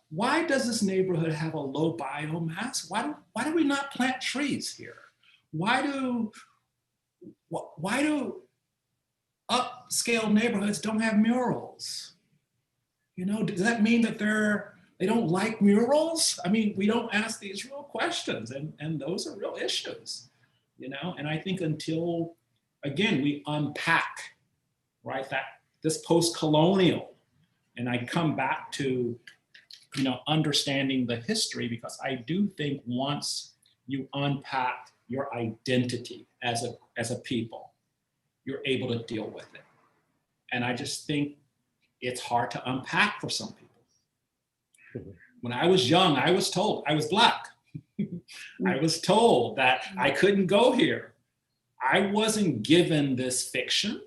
Why does this neighborhood have a low biomass? Why do we not plant trees here? Why do upscale neighborhoods don't have murals? Does that mean that they don't like murals? I mean, we don't ask these real questions, and those are real issues, And I think until, again, we unpack, right, that this post-colonial, and I come back to, understanding the history, because I do think once you unpack your identity as a people, you're able to deal with it. And I just think it's hard to unpack for some people. When I was young, I was told I was Black. I was told that I couldn't go here. I wasn't given this fiction,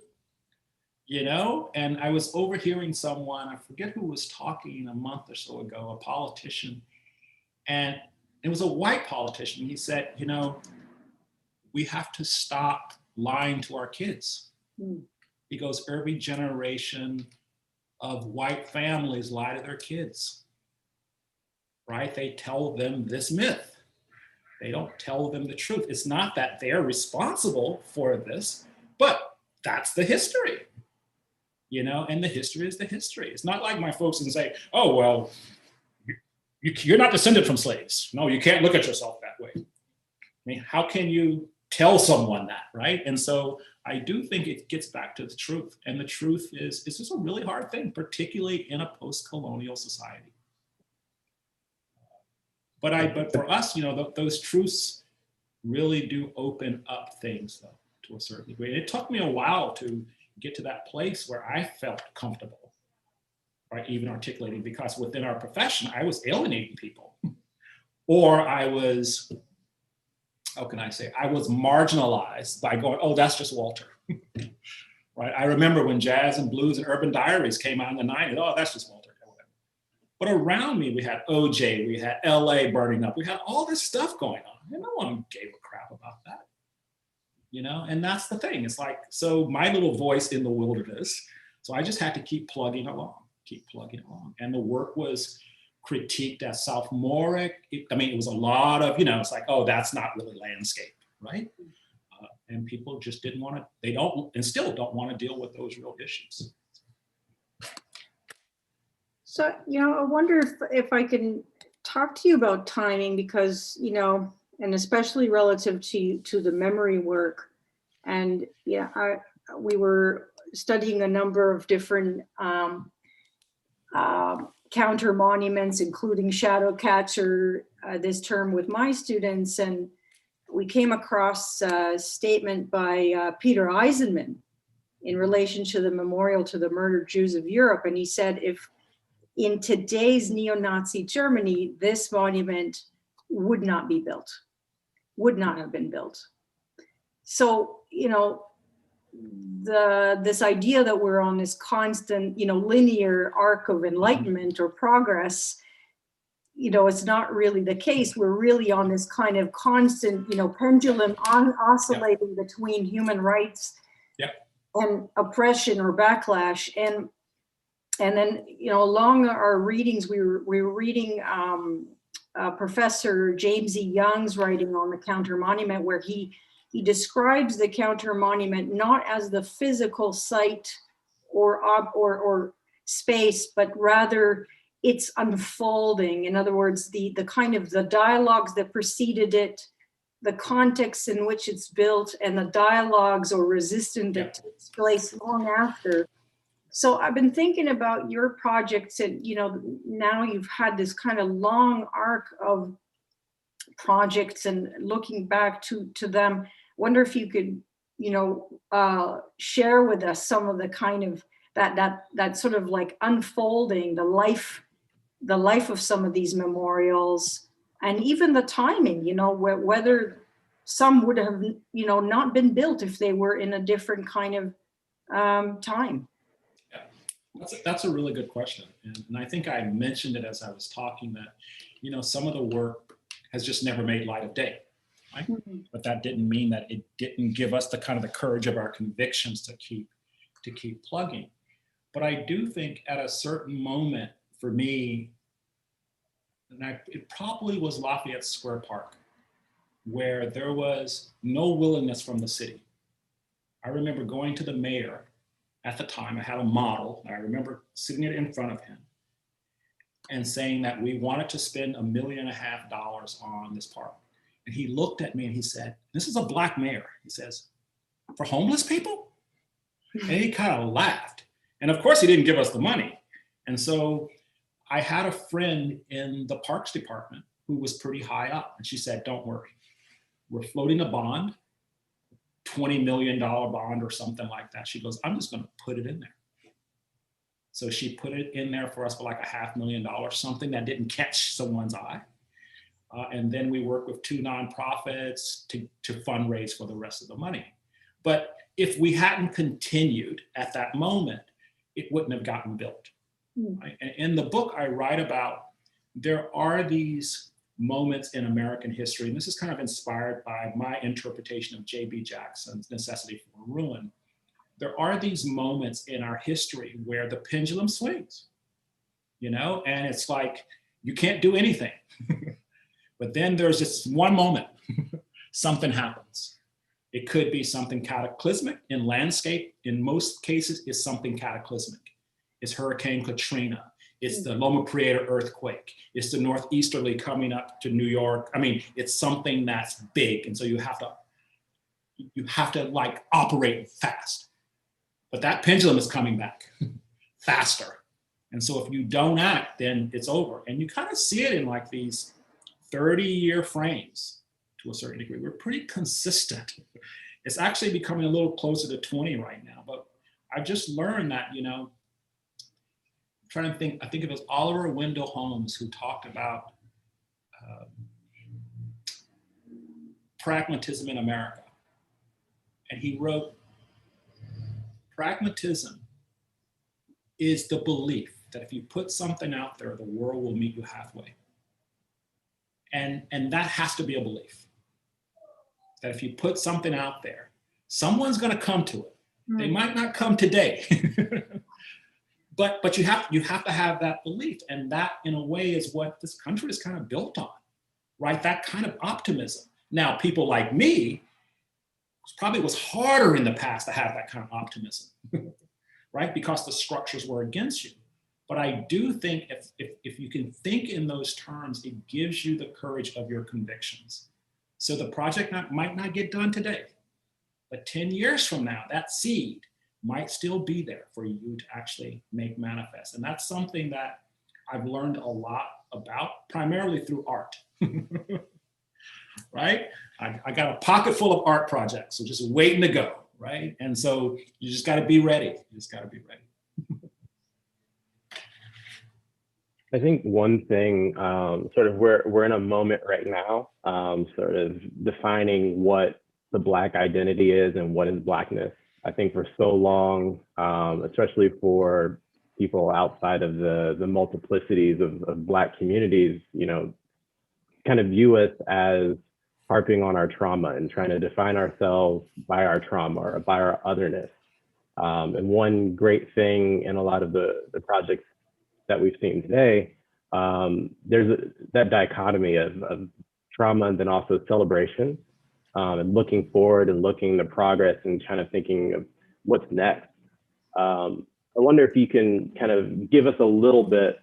and I was overhearing someone, I forget who was talking a month or so ago, a politician, and it was a white politician. He said, we have to stop lying to our kids. He goes, every generation of white families lie to their kids, right? They tell them this myth. They don't tell them the truth. It's not that they're responsible for this, but that's the history, and the history is the history. It's not like my folks can say, oh, well, you're not descended from slaves. No, you can't look at yourself that way. I mean, how can you tell someone that, right? And so I do think it gets back to the truth. And the truth is, it's just a really hard thing, particularly in a post-colonial society. But for us, those truths really do open up things, though, to a certain degree. And it took me a while to get to that place where I felt comfortable, right, even articulating, because within our profession, I was alienating people, or I was, how can I say, I was marginalized by going, oh, that's just Walter, right? I remember when Jazz and Blues and Urban Diaries came out in the 90s, oh, that's just Walter. But around me, we had OJ, we had LA burning up, we had all this stuff going on, and no one gave a crap about that, and that's the thing. It's like, so my little voice in the wilderness, so I just had to keep plugging along. And the work was critiqued as sophomoric. It was a lot of, it's like, oh, that's not really landscape, right? And people just didn't want to, they don't, and still don't want to deal with those real issues. So, I wonder if I can talk to you about timing, because, and especially relative to the memory work. And we were studying a number of different counter monuments, including shadow catcher this term with my students. And we came across a statement by Peter Eisenman in relation to the memorial to the murdered Jews of Europe. And he said, if in today's neo-Nazi Germany, this monument would not be built, would not have been built. So, this idea that we're on this constant, linear arc of enlightenment or progress, it's not really the case. We're really on this kind of constant, pendulum oscillating between human rights and oppression or backlash. And then, along our readings, we were reading Professor James E. Young's writing on the counter monument, where he describes the counter monument not as the physical site or space, but rather its unfolding. In other words, the kind of the dialogues that preceded it, the context in which it's built, and the dialogues or resistance that takes place long after. So I've been thinking about your projects, and now you've had this kind of long arc of projects, and looking back to them, wonder if you could share with us some of the kind of that sort of like unfolding the life of some of these memorials, and even the timing, you know, whether some would have, you know, not been built if they were in a different kind of time. Yeah, that's a really good question. And I think I mentioned it as I was talking that, you know, some of the work has just never made light of day, right? Mm-hmm. But that didn't mean that it didn't give us the kind of the courage of our convictions to keep plugging. But I do think at a certain moment for me, it probably was Lafayette Square Park, where there was no willingness from the city. I remember going to the mayor at the time. I had a model, and I remember sitting in front of him and saying that we wanted to spend $1.5 million on this park. And he looked at me and he said, "This is a Black mayor." He says, "For homeless people?" And he kind of laughed. And of course, he didn't give us the money. And so I had a friend in the parks department who was pretty high up. And she said, "Don't worry, we're floating a bond, $20 million bond or something like that." She goes, "I'm just going to put it in there." So she put it in there for us for like $500,000, something that didn't catch someone's eye. And then we worked with 2 nonprofits to fundraise for the rest of the money. But if we hadn't continued at that moment, it wouldn't have gotten built. Right? And in the book, I write about there are these moments in American history, and this is kind of inspired by my interpretation of J.B. Jackson's Necessity for Ruin. There are these moments in our history where the pendulum swings, you know, and it's like you can't do anything. But then there's this one moment, something happens. It could be something cataclysmic. In landscape, in most cases, is something cataclysmic. It's Hurricane Katrina. It's the Loma Prieta earthquake. It's the northeasterly coming up to New York. I mean, it's something that's big. And so you have to like operate fast. But that pendulum is coming back faster. And so if you don't act, then it's over. And you kind of see it in like these 30-year frames to a certain degree. We're pretty consistent. It's actually becoming a little closer to 20 right now. But I've just learned that, you know, I'm trying to think, I think it was Oliver Wendell Holmes who talked about pragmatism in America. And he wrote, "Pragmatism is the belief that if you put something out there, the world will meet you halfway." And that has to be a belief. That if you put something out there, someone's going to come to it. They might not come today, but you have to have that belief, and that, in a way, is what this country is kind of built on, right? That kind of optimism. Now, people like me, probably was harder in the past to have that kind of optimism, right? Because the structures were against you. But I do think if you can think in those terms, it gives you the courage of your convictions. So the project might not get done today, but 10 years from now, that seed might still be there for you to actually make manifest. And that's something that I've learned a lot about, primarily through art. Right? I got a pocket full of art projects, so just waiting to go, right? And so you just got to be ready. You just got to be ready. I think one thing, sort of we're in a moment right now, sort of defining what the Black identity is and what is Blackness. I think for so long, especially for people outside of the multiplicities of Black communities, you know, kind of view us as harping on our trauma and trying to define ourselves by our trauma or by our otherness. And one great thing in a lot of the projects that we've seen today, there's that dichotomy of trauma and then also celebration, and looking forward and looking to progress and kind of thinking of what's next. I wonder if you can kind of give us a little bit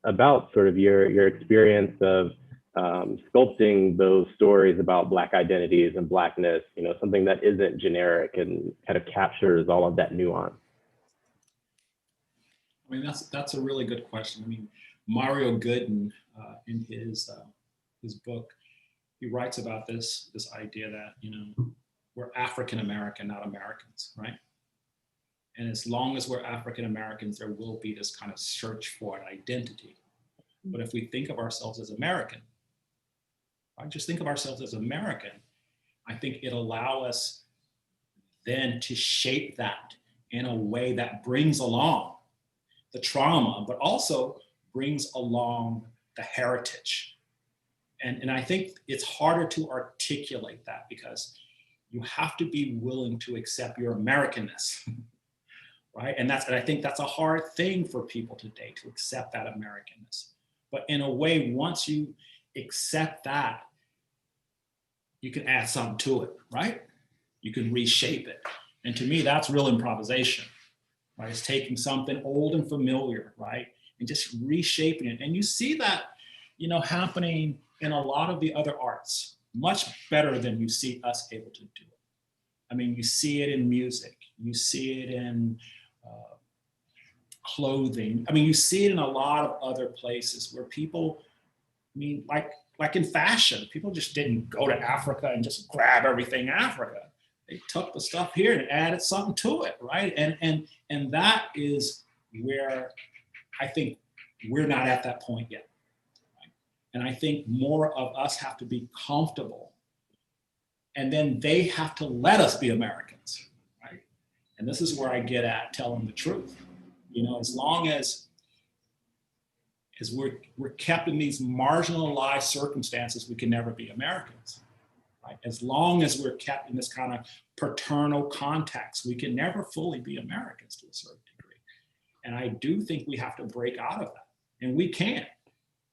about sort of your experience of sculpting those stories about Black identities and Blackness, you know, something that isn't generic and kind of captures all of that nuance. I mean, that's a really good question. I mean, Mario Gooden, in his book, he writes about this idea that, you know, we're African American, not Americans, right? And as long as we're African Americans, there will be this kind of search for an identity. But if we think of ourselves as American, I just think of ourselves as American, I think it allows us then to shape that in a way that brings along the trauma, but also brings along the heritage. And I think it's harder to articulate that because you have to be willing to accept your Americanness, right? And I think that's a hard thing for people today, to accept that Americanness. But in a way, once you accept that, you can add something to it, right? You can reshape it. And to me, that's real improvisation, right? It's taking something old and familiar, right? And just reshaping it. And you see that, happening in a lot of the other arts, much better than you see us able to do it. I mean, you see it in music, you see it in clothing. I mean, you see it in a lot of other places where people, like in fashion, people just didn't go to Africa and just grab everything Africa. They took the stuff here and added something to it, right? And that is where I think we're not at that point yet. Right? And I think more of us have to be comfortable, and then they have to let us be Americans, right? And this is where I get at telling the truth. As long as we're kept in these marginalized circumstances, we can never be Americans. Right? As long as we're kept in this kind of paternal context, we can never fully be Americans to a certain degree. And I do think we have to break out of that, and we can.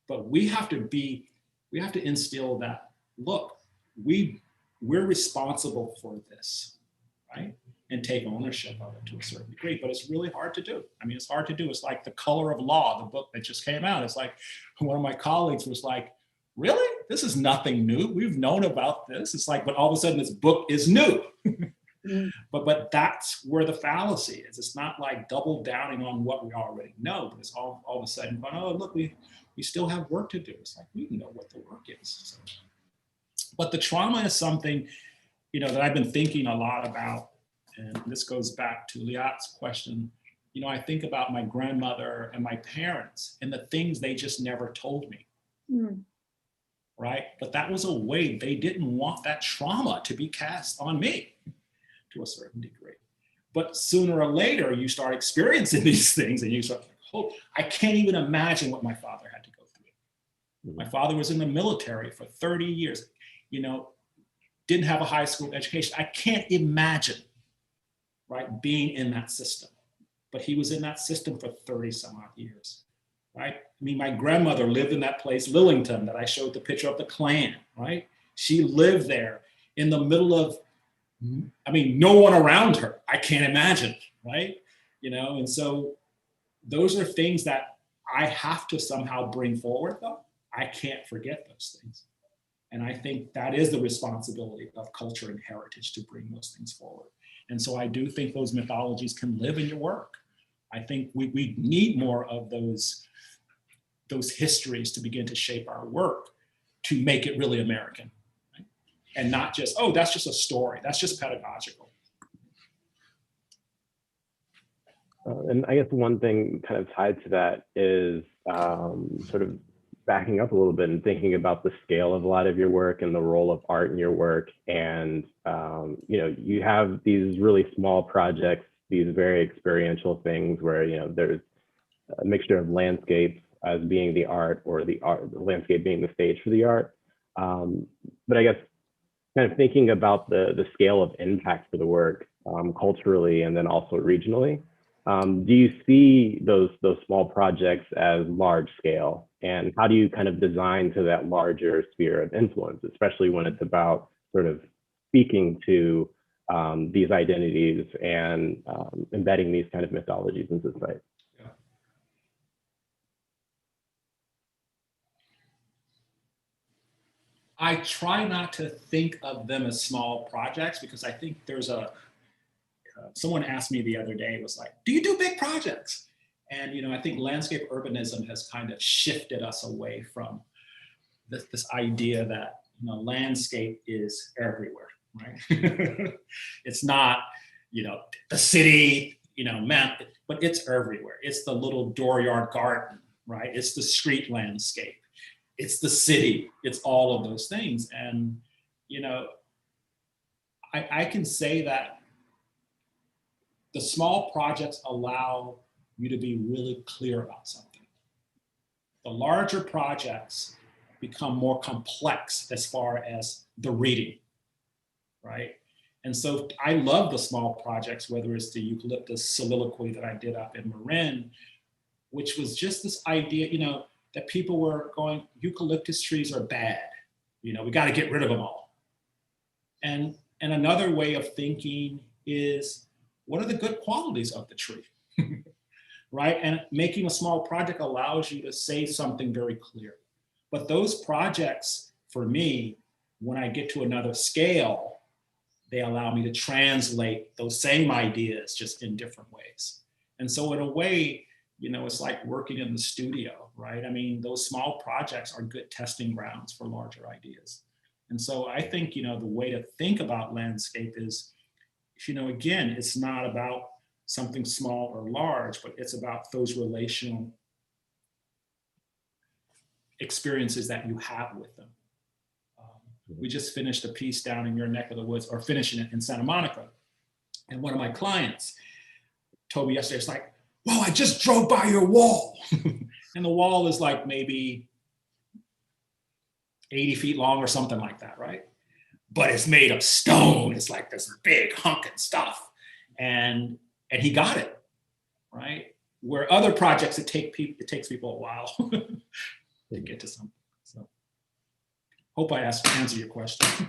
But we have to instill that, look, we're responsible for this, right? And take ownership of it to a certain degree, but it's really hard to do. I mean, it's hard to do. It's like The Color of Law, the book that just came out. It's like one of my colleagues was like, really? This is nothing new. We've known about this. It's like, but all of a sudden this book is new. But that's where the fallacy is. It's not like double downing on what we already know, but it's all of a sudden going, oh, look, we still have work to do. It's like, we know what the work is. So, but the trauma is something, that I've been thinking a lot about. And this goes back to Liat's question. I think about my grandmother and my parents and the things they just never told me. Right? But that was a way they didn't want that trauma to be cast on me to a certain degree. But sooner or later, you start experiencing these things and you start, oh, I can't even imagine what my father had to go through. My father was in the military for 30 years, didn't have a high school education. I can't imagine, right, being in that system. But he was in that system for 30 some odd years. Right? I mean, my grandmother lived in that place, Lillington, that I showed the picture of the Klan, right? She lived there in the middle of, no one around her. I can't imagine, right? And so those are things that I have to somehow bring forward, though. I can't forget those things. And I think that is the responsibility of culture and heritage, to bring those things forward. And so I do think those mythologies can live in your work. I think we need more of those histories to begin to shape our work, to make it really American, right? And not just, oh, that's just a story. That's just pedagogical. And I guess one thing kind of tied to that is sort of backing up a little bit and thinking about the scale of a lot of your work and the role of art in your work. And, you have these really small projects, these very experiential things where, there's a mixture of landscapes as being the art, or the landscape being the stage for the art. But I guess kind of thinking about the scale of impact for the work culturally and then also regionally, do you see those small projects as large scale? And how do you kind of design to that larger sphere of influence, especially when it's about sort of speaking to these identities and embedding these kind of mythologies into society? I try not to think of them as small projects, because I think there's someone asked me the other day, was like, do you do big projects? And I think landscape urbanism has kind of shifted us away from this idea that landscape is everywhere, right? It's not, the city, map, but it's everywhere. It's the little dooryard garden, right? It's the street landscape. It's the city. It's all of those things. And, I can say that the small projects allow you to be really clear about something. The larger projects become more complex as far as the reading, right? And so I love the small projects, whether it's the eucalyptus soliloquy that I did up in Marin, which was just this idea, that people were going, eucalyptus trees are bad. We got to get rid of them all. And another way of thinking is, what are the good qualities of the tree, right? And making a small project allows you to say something very clear. But those projects, for me, when I get to another scale, they allow me to translate those same ideas just in different ways. And so in a way, it's like working in the studio, right? I mean, those small projects are good testing grounds for larger ideas. And so I think, the way to think about landscape is, again, it's not about something small or large, but it's about those relational experiences that you have with them. We just finished a piece down in your neck of the woods, or finishing it in Santa Monica. And one of my clients told me yesterday, it's like, whoa, I just drove by your wall. And the wall is like maybe 80 feet long or something like that, right? But it's made of stone. It's like this big hunk and stuff. And he got it, right? Where other projects, it takes people a while to get to something. So hope I answered your question.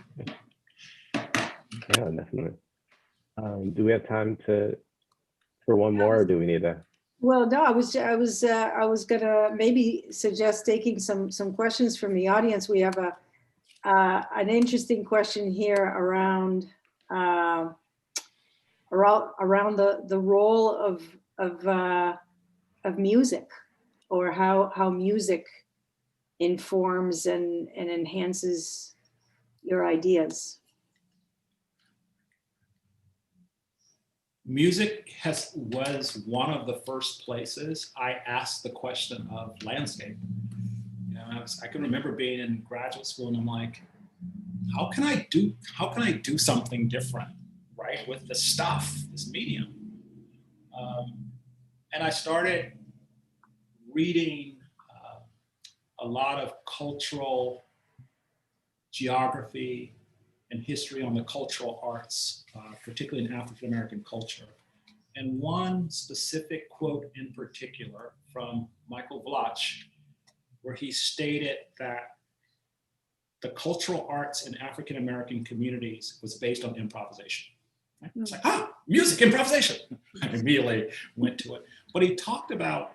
Yeah, definitely. Do we have time for one more, or do we need to? Well, no, I was gonna maybe suggest taking some questions from the audience. We have an interesting question here around the role of music, or how music informs and enhances your ideas. Music was one of the first places I asked the question of landscape. I can remember being in graduate school and I'm like, how can I do something different, right, with the stuff, this medium? And I started reading a lot of cultural geography and history on the cultural arts, particularly in African American culture. And one specific quote in particular from Michael Hough, where he stated that the cultural arts in African American communities was based on improvisation. Right? It's like, music, improvisation. I immediately went to it. But he talked about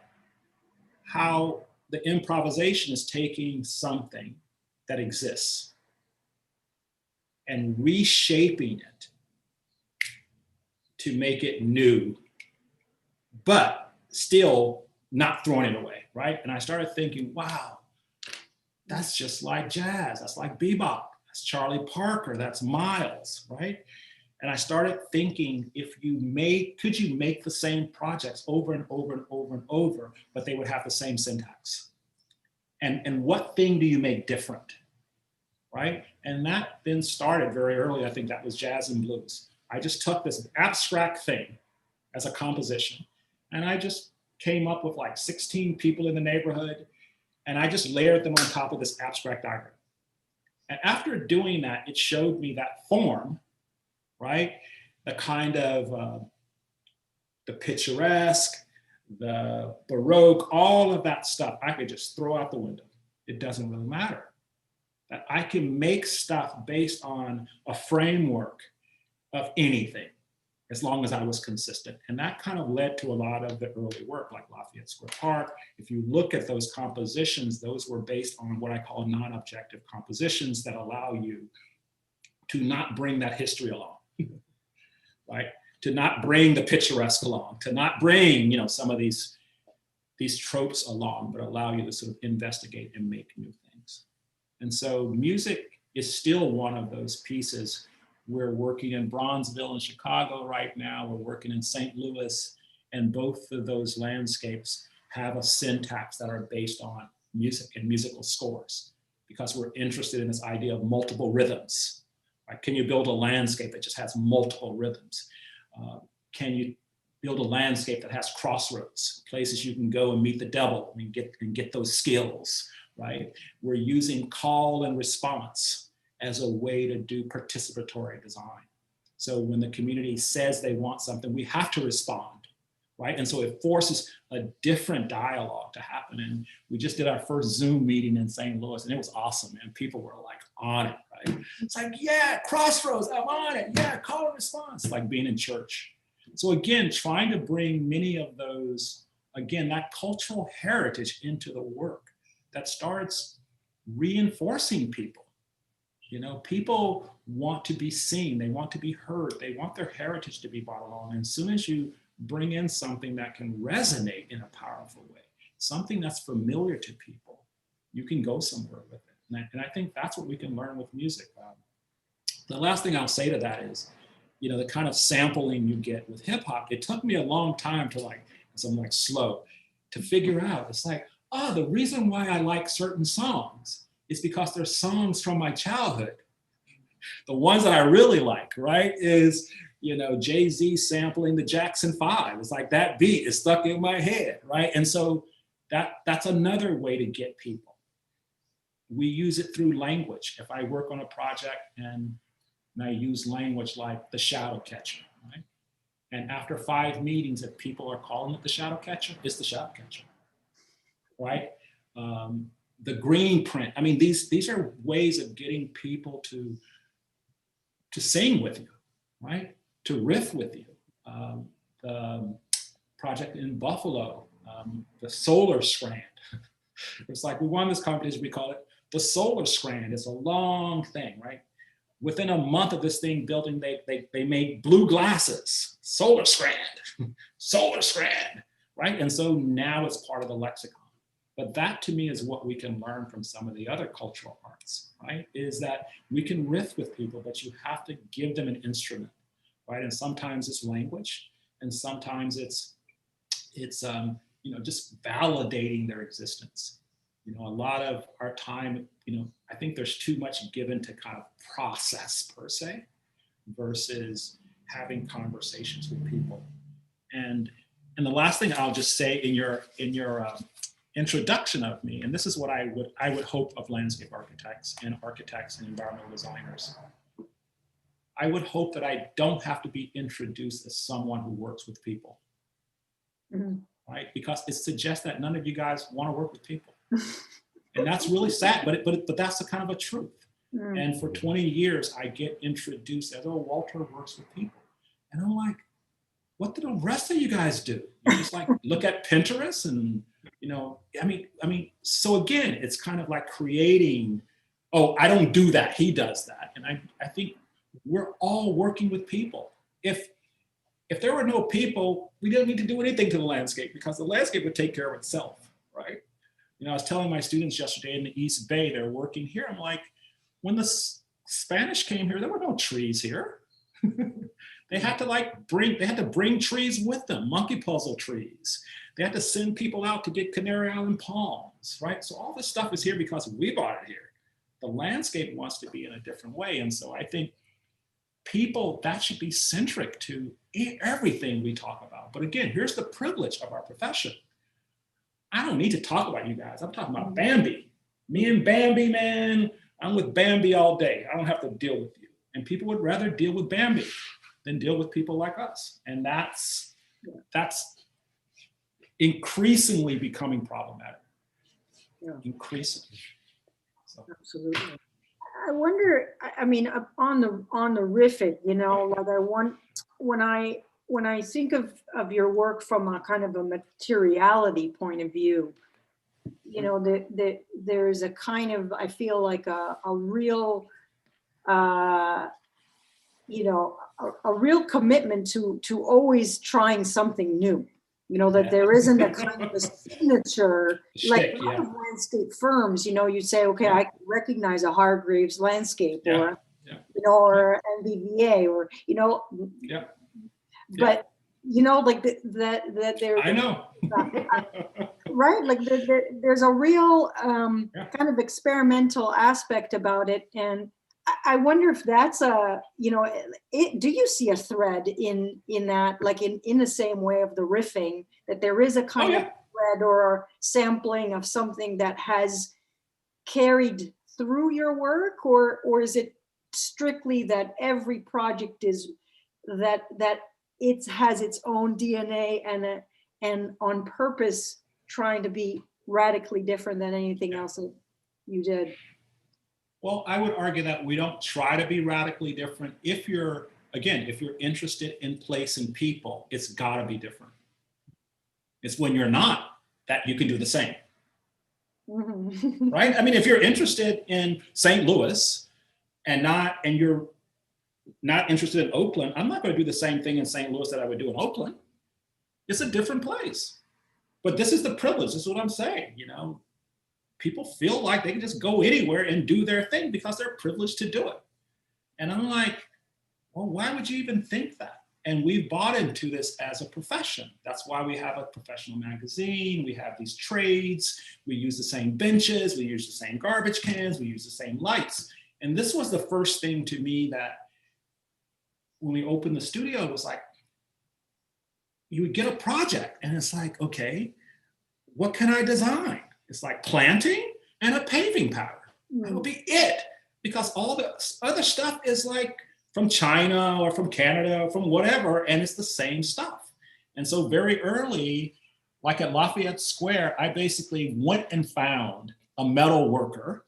how the improvisation is taking something that exists and reshaping it to make it new, but still not throwing it away, right? And I started thinking, wow, that's just like jazz, that's like bebop, that's Charlie Parker, that's Miles, right? And I started thinking, could you make the same projects over and over and over and over, but they would have the same syntax? And what thing do you make different? Right? And that then started very early. I think that was jazz and blues. I just took this abstract thing as a composition, and I just came up with like 16 people in the neighborhood, and I just layered them on top of this abstract diagram. And after doing that, it showed me that form, right? The kind of the picturesque, the Baroque, all of that stuff, I could just throw out the window. It doesn't really matter. That I can make stuff based on a framework of anything, as long as I was consistent. And that kind of led to a lot of the early work, like Lafayette Square Park. If you look at those compositions, those were based on what I call non-objective compositions that allow you to not bring that history along, right? To not bring the picturesque along, to not bring, some of these tropes along, but allow you to sort of investigate and make new things. And so music is still one of those pieces. We're working in Bronzeville in Chicago right now. We're working in St. Louis. And both of those landscapes have a syntax that are based on music and musical scores, because we're interested in this idea of multiple rhythms. Right? Can you build a landscape that just has multiple rhythms? Can you build a landscape that has crossroads, places you can go and meet the devil and get those skills, right? We're using call and response as a way to do participatory design. So when the community says they want something, we have to respond, right? And so it forces a different dialogue to happen. And we just did our first Zoom meeting in St. Louis, and it was awesome. And people were like on it, right? It's like, yeah, crossroads, I'm on it. Yeah, call and response, like being in church. So again, trying to bring many of those, again, that cultural heritage into the work that starts reinforcing people. You know, people want to be seen, they want to be heard, they want their heritage to be brought along. And as soon as you bring in something that can resonate in a powerful way, something that's familiar to people, you can go somewhere with it. And I think that's what we can learn with music. The last thing I'll say to that is, you know, the kind of sampling you get with hip hop, it took me a long time to like, because I'm like slow, to figure out. It's like, oh, the reason why I like certain songs is because they're songs from my childhood. The ones that I really like, right, is, you know, Jay-Z sampling the Jackson 5. It's like that beat is stuck in my head, right? And so that's another way to get people. We use it through language. If I work on a project and I use language like the shadow catcher, right? And after 5 meetings, if people are calling it the shadow catcher, it's the shadow catcher, right? The greenprint. I mean, these are ways of getting people to sing with you, right? To riff with you. The project in Buffalo, the solar strand. It's like we won this competition, we call it the solar strand. It's a long thing, right? Within a month of this thing building, they made blue glasses, solar strand, solar strand, right? And so now it's part of the lexicon. But that to me is what we can learn from some of the other cultural arts, right? Is that we can riff with people, but you have to give them an instrument, right? And sometimes it's language, and sometimes it's you know, just validating their existence. You know, a lot of our time, you know, I think there's too much given to kind of process per se versus having conversations with people. And the last thing I'll just say in your introduction of me, and this is what I would hope of landscape architects and environmental designers. I would hope that I don't have to be introduced as someone who works with people, right? Because it suggests that none of you guys want to work with people. And that's really sad, but that's the kind of a truth. And for 20 years, I get introduced as, oh, Walter works with people. And I'm like, what do the rest of you guys do? You just like look at Pinterest and, you know, I mean, so again, it's kind of like creating, oh, I don't do that, he does that. And I think we're all working with people. If there were no people, we don't need to do anything to the landscape because the landscape would take care of itself, right? You know, I was telling my students yesterday in the East Bay, they're working here. I'm like, when the Spanish came here, there were no trees here. They had to bring trees with them, monkey puzzle trees. They had to send people out to get Canary Island palms, right? So all this stuff is here because we brought it here. The landscape wants to be in a different way. And so I think people, that should be centric to everything we talk about. But again, here's the privilege of our profession. I don't need to talk about you guys. I'm talking about Bambi. Me and Bambi, man, I'm with Bambi all day. I don't have to deal with you. And people would rather deal with Bambi than deal with people like us. And that's increasingly becoming problematic. Yeah. Increasingly. So. Absolutely. I wonder, I mean, on the riffing, you know, like when I think of your work from a kind of a materiality point of view, you know, there's a kind of, I feel like a real, you know, a real commitment to always trying something new. You know, that there isn't a kind of a signature, like a lot of landscape firms, you know, you say, okay, I can recognize a Hargreaves landscape or, you know, or NBVA or, you know, but you know, like that there, I know. right? Like there's a real Yeah. kind of experimental aspect about it. And I wonder if that's a, you know, do you see a thread in that, like in the same way of the riffing, that there is a kind of thread or sampling of something that has carried through your work, or is it strictly that every project is that it has its own DNA and on purpose trying to be radically different than anything else that you did? Well, I would argue that we don't try to be radically different. If you're interested in place and people, it's gotta be different. It's when you're not that you can do the same. Mm-hmm. Right? I mean, if you're interested in St. Louis and you're not interested in Oakland, I'm not going to do the same thing in St. Louis that I would do in Oakland. It's a different place. But this is the privilege. This is what I'm saying. You know, people feel like they can just go anywhere and do their thing because they're privileged to do it. And I'm like, well, why would you even think that? And we've bought into this as a profession. That's why we have a professional magazine. We have these trades. We use the same benches. We use the same garbage cans. We use the same lights. And this was the first thing to me that when we opened the studio, it was like, you would get a project and it's like, okay, what can I design? It's like planting and a paving powder. That would be it. Because all the other stuff is like from China or from Canada or from whatever, and it's the same stuff. And so very early, like at Lafayette Square, I basically went and found a metal worker,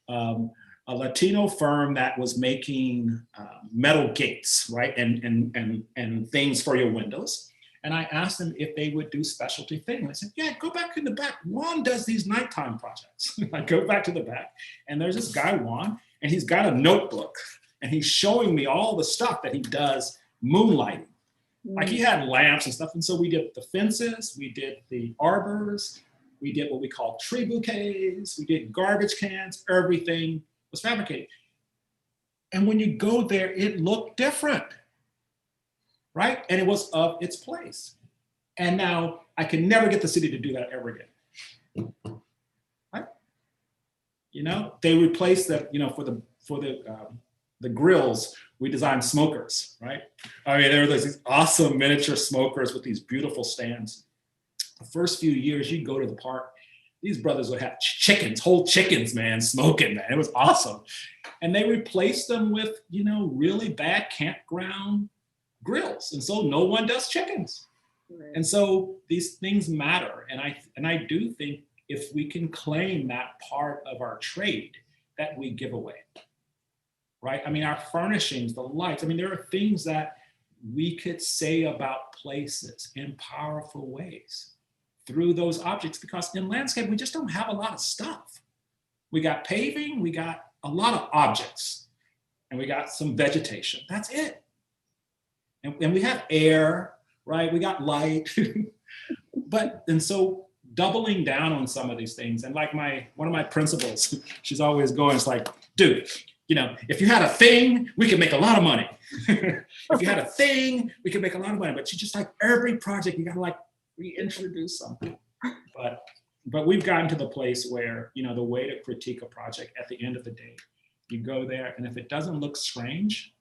a Latino firm that was making metal gates, right? And things for your windows. And I asked them if they would do specialty things. I said, yeah, go back in the back. Juan does these nighttime projects. I go back to the back and there's this guy, Juan, and he's got a notebook and he's showing me all the stuff that he does moonlighting. Like he had lamps and stuff. And so we did the fences, we did the arbors, we did what we call tree bouquets, we did garbage cans, everything was fabricated. And when you go there, it looked different, right? And it was of its place. And now I can never get the city to do that ever again, right? You know, they replaced that, you know, for the grills, we designed smokers, right? I mean, there were these awesome miniature smokers with these beautiful stands. The first few years, you'd go to the park, these brothers would have chickens, whole chickens, man, smoking, man. It was awesome. And they replaced them with, you know, really bad campground grills. And so no one does chickens. Right. And so these things matter. And I do think if we can claim that part of our trade that we give away, right? I mean, our furnishings, the lights, I mean, there are things that we could say about places in powerful ways through those objects, because in landscape, we just don't have a lot of stuff. We got paving, we got a lot of objects, and we got some vegetation. That's it. And we have air, right? We got light. And so doubling down on some of these things, and like one of my principals, she's always going, it's like, dude, you know, if you had a thing, we could make a lot of money. If you had a thing, we could make a lot of money. But you just like every project, you gotta like reintroduce something. But we've gotten to the place where, you know, the way to critique a project at the end of the day, you go there, and if it doesn't look strange,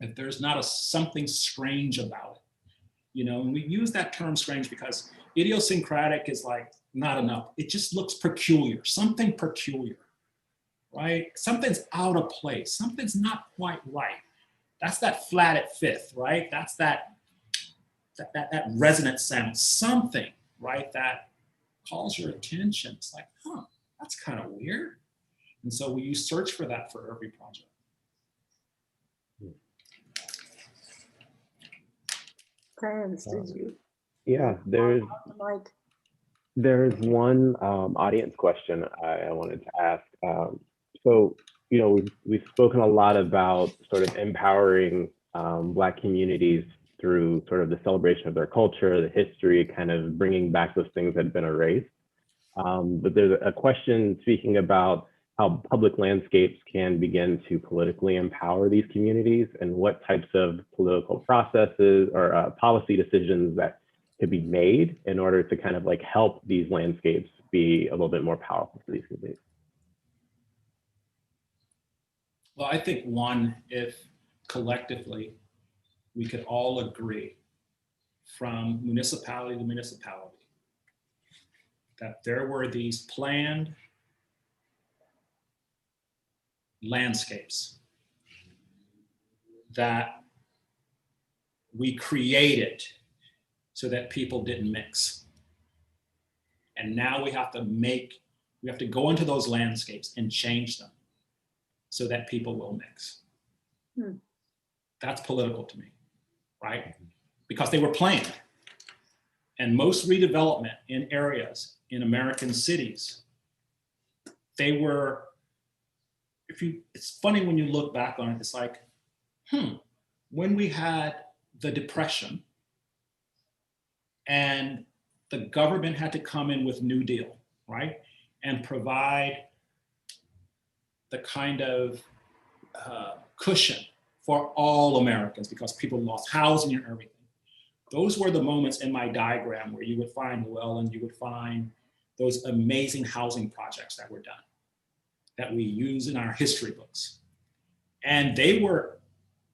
if there's not something strange about it, you know, and we use that term strange because idiosyncratic is like not enough. It just looks peculiar, something peculiar, right? Something's out of place, something's not quite right. That's that flat at fifth, right? That's that resonant sound, something, right, that calls your attention. It's like, huh, that's kind of weird. And so you search for that for every project. Clarence, did you? Yeah, there's one audience question I wanted to ask. So, you know, we've spoken a lot about sort of empowering Black communities through sort of the celebration of their culture, the history, kind of bringing back those things that had been erased. But there's a question speaking about how public landscapes can begin to politically empower these communities, and what types of political processes or policy decisions that could be made in order to kind of like help these landscapes be a little bit more powerful for these communities. Well, I think one, if collectively we could all agree from municipality to municipality that there were these planned landscapes that we created so that people didn't mix. And now we have to go into those landscapes and change them so that people will mix. That's political to me, right? Because they were planned. And most redevelopment in areas in American cities, they were, it's funny when you look back on it, it's like, when we had the Depression and the government had to come in with New Deal, right? And provide the kind of cushion for all Americans because people lost housing and everything. Those were the moments in my diagram where you would find Llewellyn, you would find those amazing housing projects that were done, that we use in our history books. And they were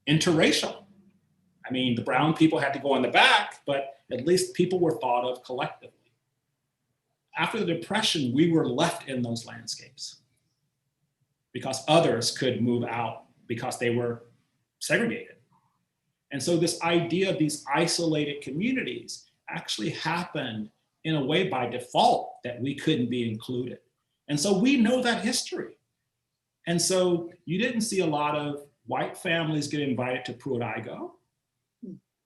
interracial. I mean, the brown people had to go in the back, but at least people were thought of collectively. After the Depression, we were left in those landscapes because others could move out because they were segregated. And so this idea of these isolated communities actually happened in a way by default that we couldn't be included. And so we know that history. And so you didn't see a lot of white families get invited to Pruitt-Igoe,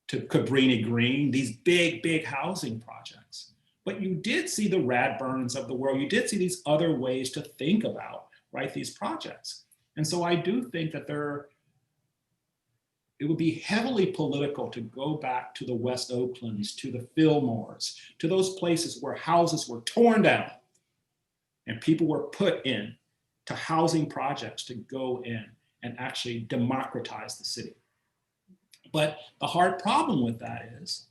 to Cabrini Green, these big, big housing projects. But you did see the Radburns of the world. You did see these other ways to think about, right, these projects. And so I do think that it would be heavily political to go back to the West Oaklands, to the Fillmores, to those places where houses were torn down and people were put in to housing projects to go in and actually democratize the city. But the hard problem with that is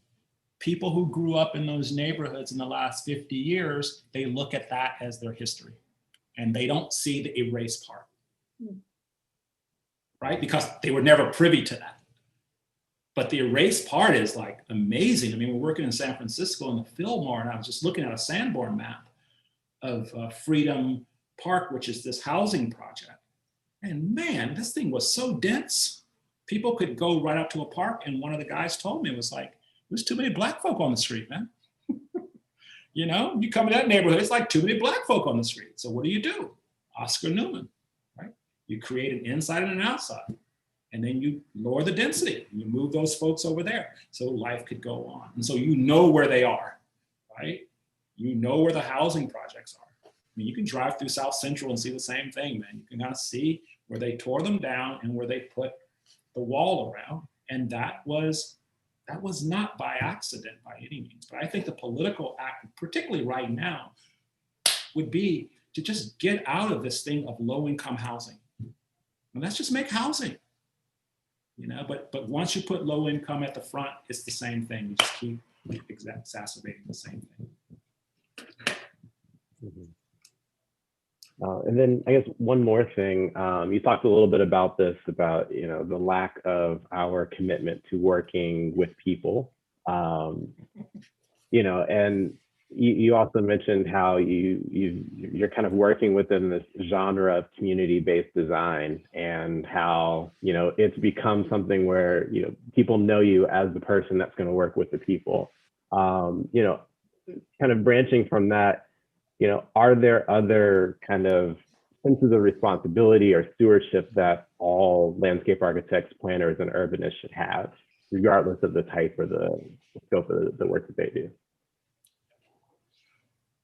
people who grew up in those neighborhoods in the last 50 years, they look at that as their history and they don't see the erased part, right? Because they were never privy to that. But the erased part is like amazing. I mean, we're working in San Francisco in the Fillmore, and I was just looking at a Sanborn map of Freedom Park, which is this housing project. And man, this thing was so dense. People could go right up to a park, and one of the guys told me, it was like, there's too many black folk on the street, man. You know, you come to that neighborhood, it's like too many black folk on the street. So what do? Oscar Newman, right? You create an inside and an outside, and then you lower the density, and you move those folks over there so life could go on. And so you know where they are, right? You know where the housing projects are. I mean, you can drive through South Central and see the same thing, man. You can kind of see where they tore them down and where they put the wall around. And that was not by accident by any means. But I think the political act, particularly right now, would be to just get out of this thing of low-income housing. And let's just make housing, you know, but once you put low income at the front, it's the same thing. You just keep exacerbating the same thing. And then I guess one more thing, you talked a little bit about this, about, you know, the lack of our commitment to working with people, you know, and you also mentioned how you're kind of working within this genre of community-based design, and how, you know, it's become something where, you know, people know you as the person that's going to work with the people. You know, kind of branching from that, you know, are there other kind of senses of responsibility or stewardship that all landscape architects, planners, and urbanists should have, regardless of the type or the scope of the work that they do?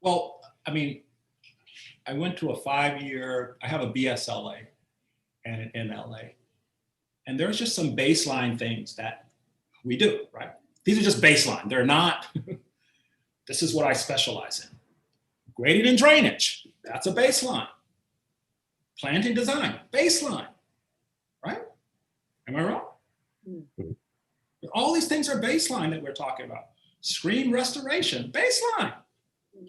Well, I mean, I went to a 5-year, I have a BSLA and in LA. And there's just some baseline things that we do, right? These are just baseline. They're not, this is what I specialize in. Grading and drainage, that's a baseline. Planting design, baseline, right? Am I wrong? Mm. All these things are baseline that we're talking about. Screen restoration, baseline.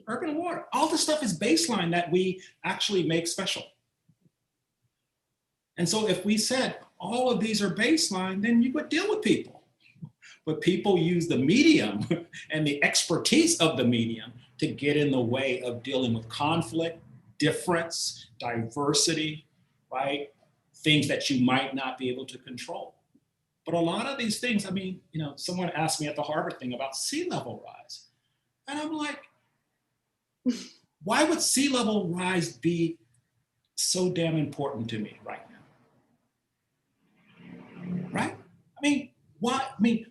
Urban water, all this stuff is baseline that we actually make special. And so if we said all of these are baseline, then you would deal with people. But people use the medium and the expertise of the medium to get in the way of dealing with conflict, difference, diversity, right? Things that you might not be able to control. But a lot of these things, I mean, you know, someone asked me at the Harvard thing about sea level rise. And I'm like, why would sea level rise be so damn important to me right now? Right? I mean, why? I mean,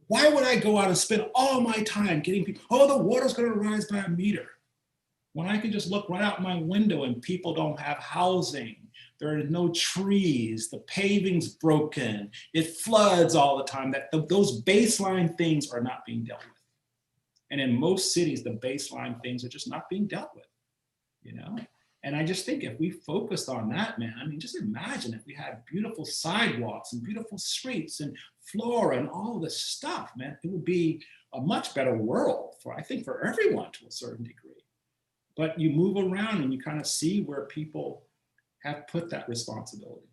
why would I go out and spend all my time getting people, oh, the water's gonna rise by a meter, when I can just look right out my window and people don't have housing, there are no trees, the paving's broken, it floods all the time, that those baseline things are not being dealt with. And in most cities, the baseline things are just not being dealt with, you know? And I just think if we focused on that, man, I mean, just imagine if we had beautiful sidewalks and beautiful streets and flora and all this stuff, man, it would be a much better world for, I think, for everyone to a certain degree. But you move around and you kind of see where people have put that responsibility.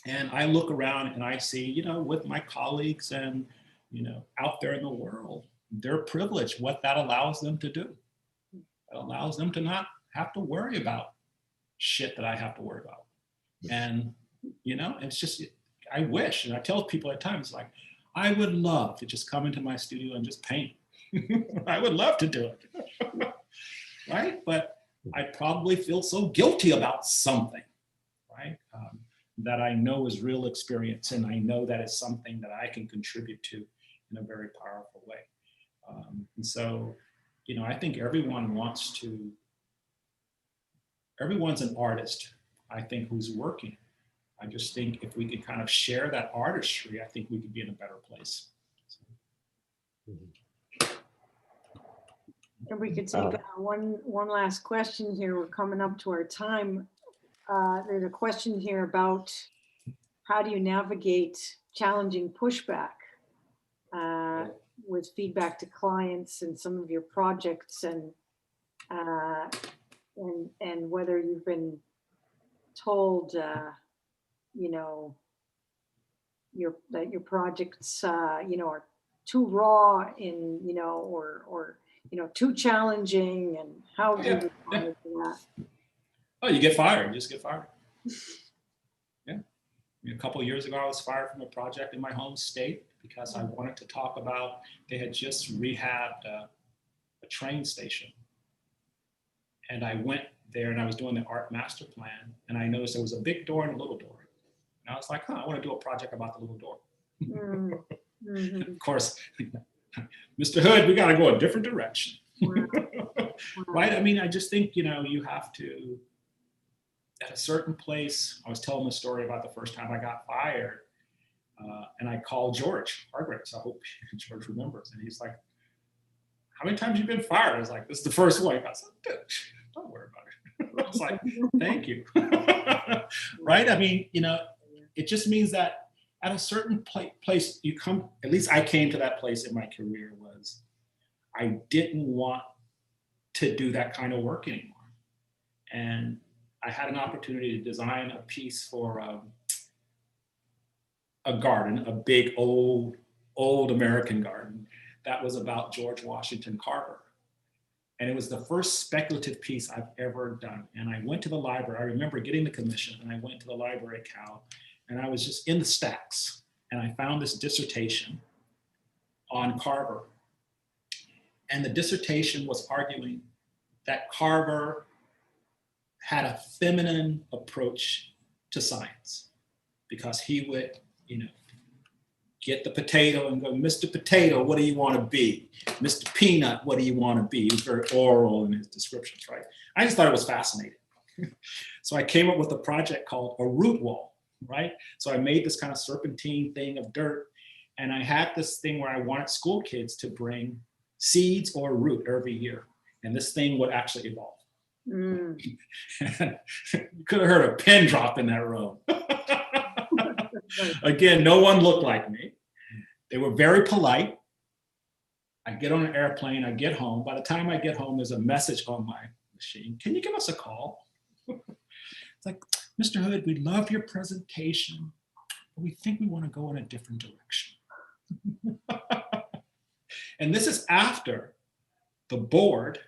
And I look around and I see, you know, with my colleagues and, you know, out there in the world, their privilege, what that allows them to do. It allows them to not have to worry about shit that I have to worry about. And, you know, it's just, I wish, and I tell people at times, like, I would love to just come into my studio and just paint. I would love to do it, right? But I probably feel so guilty about something, right? That I know is real experience, and I know that it's something that I can contribute to in a very powerful way. And so, you know, I think everyone's an artist, I think, who's working. I just think if we could kind of share that artistry, I think we could be in a better place. And we could take one last question here. We're coming up to our time. There's a question here about how do you navigate challenging pushback with feedback to clients and some of your projects, and whether you've been told, you know, that your projects, you know, are too raw in, you know, or you know, too challenging, and how do you respond to that? Oh, you get fired, you just get fired. Yeah. A couple of years ago, I was fired from a project in my home state because I wanted to talk about, they had just rehabbed a train station. And I went there and I was doing the art master plan, and I noticed there was a big door and a little door. And I was like, I want to do a project about the little door. Mm-hmm. Of course, Mr. Hood, we got to go a different direction. Wow. Right? I mean, I just think, you know, you have to, at a certain place, I was telling the story about the first time I got fired, and I called George Hargraves. I hope George remembers. And he's like, how many times have you been fired? I was like, this is the first one. I was like, don't worry about it. I was like, thank you. Right? I mean, you know, it just means that at a certain place you come, at least I came to that place in my career, was I didn't want to do that kind of work anymore. And I had an opportunity to design a piece for a garden, a big old American garden that was about George Washington Carver. And it was the first speculative piece I've ever done. And I went to the library. I remember getting the commission, and I went to the library at Cal, and I was just in the stacks, and I found this dissertation on Carver. And the dissertation was arguing that Carver had a feminine approach to science, because he would, you know, get the potato and go, Mr. Potato, what do you want to be? Mr. Peanut, what do you want to be? He was very oral in his descriptions, right? I just thought it was fascinating. So I came up with a project called a root wall, right? So I made this kind of serpentine thing of dirt, and I had this thing where I wanted school kids to bring seeds or root every year, and this thing would actually evolve. Mm. You could have heard a pin drop in that room. Right. Again, no one looked like me. They were very polite. I get on an airplane, I get home. By the time I get home, there's a message on my machine. Can you give us a call? It's like, Mr. Hood, we love your presentation, but we think we want to go in a different direction. And this is after the board,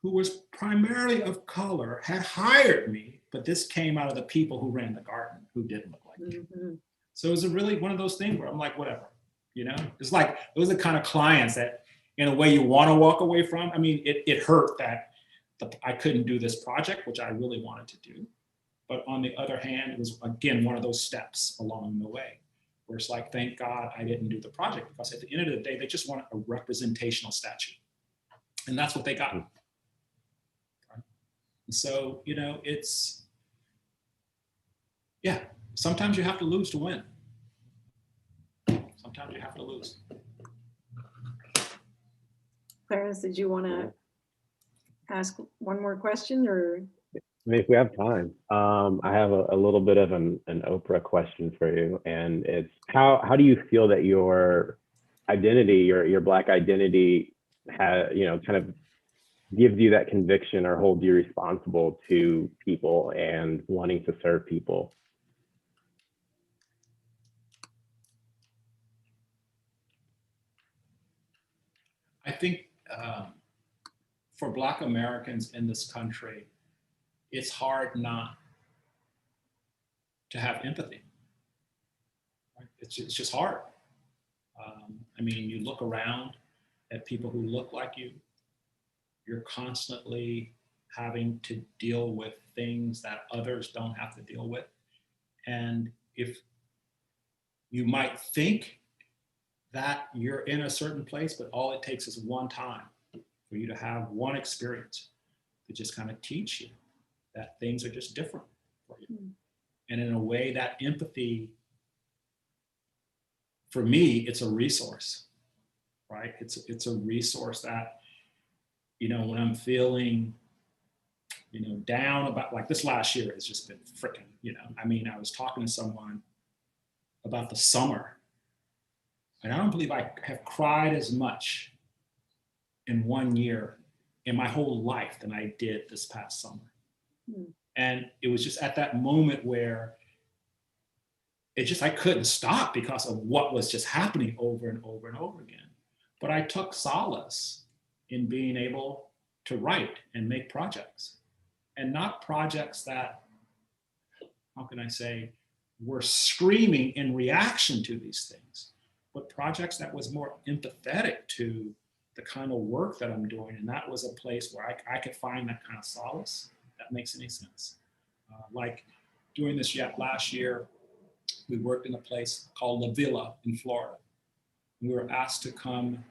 who was primarily of color, had hired me, but this came out of the people who ran the garden who didn't look like me. Mm-hmm. So it was really one of those things where I'm like, whatever, you know? It's like, those are the kind of clients that in a way you want to walk away from. I mean, it hurt that I couldn't do this project, which I really wanted to do. But on the other hand, it was, again, one of those steps along the way where it's like, thank God I didn't do the project, because at the end of the day, they just want a representational statue. And that's what they got. And so, you know, it's, yeah, sometimes you have to lose to win. Sometimes you have to lose. Clarence, did you want to ask one more question, or? I mean, if we have time, I have a little bit of an Oprah question for you, and it's how do you feel that your identity, your Black identity, you know, kind of gives you that conviction or holds you responsible to people and wanting to serve people? I think for Black Americans in this country, it's hard not to have empathy. Right? It's just hard. I mean, you look around at people who look like you, you're constantly having to deal with things that others don't have to deal with. And if you might think that you're in a certain place, but all it takes is one time for you to have one experience to just kind of teach you that things are just different for you. Mm. And in a way, that empathy, for me, it's a resource, right? It's a resource that, you know, when I'm feeling, you know, down about, like this last year has just been freaking, you know, I mean, I was talking to someone about the summer, and I don't believe I have cried as much in 1 year in my whole life than I did this past summer. Mm. And it was just at that moment where it just, I couldn't stop because of what was just happening over and over and over again. But I took solace in being able to write and make projects, and not projects that, how can I say, were screaming in reaction to these things, but projects that was more empathetic to the kind of work that I'm doing. And that was a place where I could find that kind of solace. If that makes any sense. Like doing this last year, we worked in a place called La Villa in Florida. We were asked to come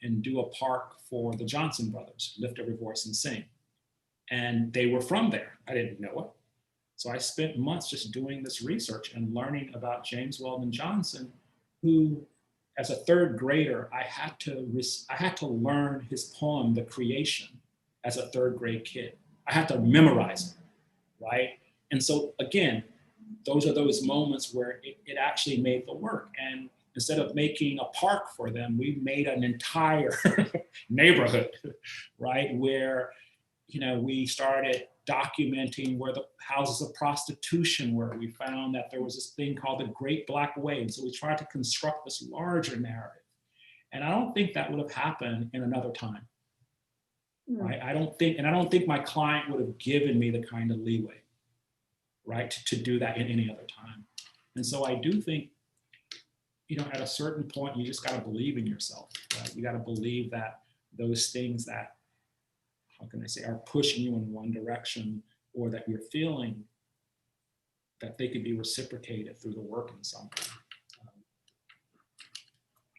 and do a park for the Johnson brothers, Lift Every Voice and Sing. And they were from there. I didn't know it. So I spent months just doing this research and learning about James Weldon Johnson, who, as a third grader, I had to learn his poem, The Creation, as a third grade kid. I had to memorize it, right? And so again, those are those moments where it actually made the work. And instead of making a park for them, we made an entire neighborhood, right? Where, you know, we started documenting where the houses of prostitution were. We found that there was this thing called the Great Black Wave. So we tried to construct this larger narrative. And I don't think that would have happened in another time, right? I don't think my client would have given me the kind of leeway, right, to do that in any other time. And so I do think, you know, at a certain point, you just got to believe in yourself, right? You got to believe that those things that, how can I say, are pushing you in one direction, or that you're feeling, that they could be reciprocated through the work in some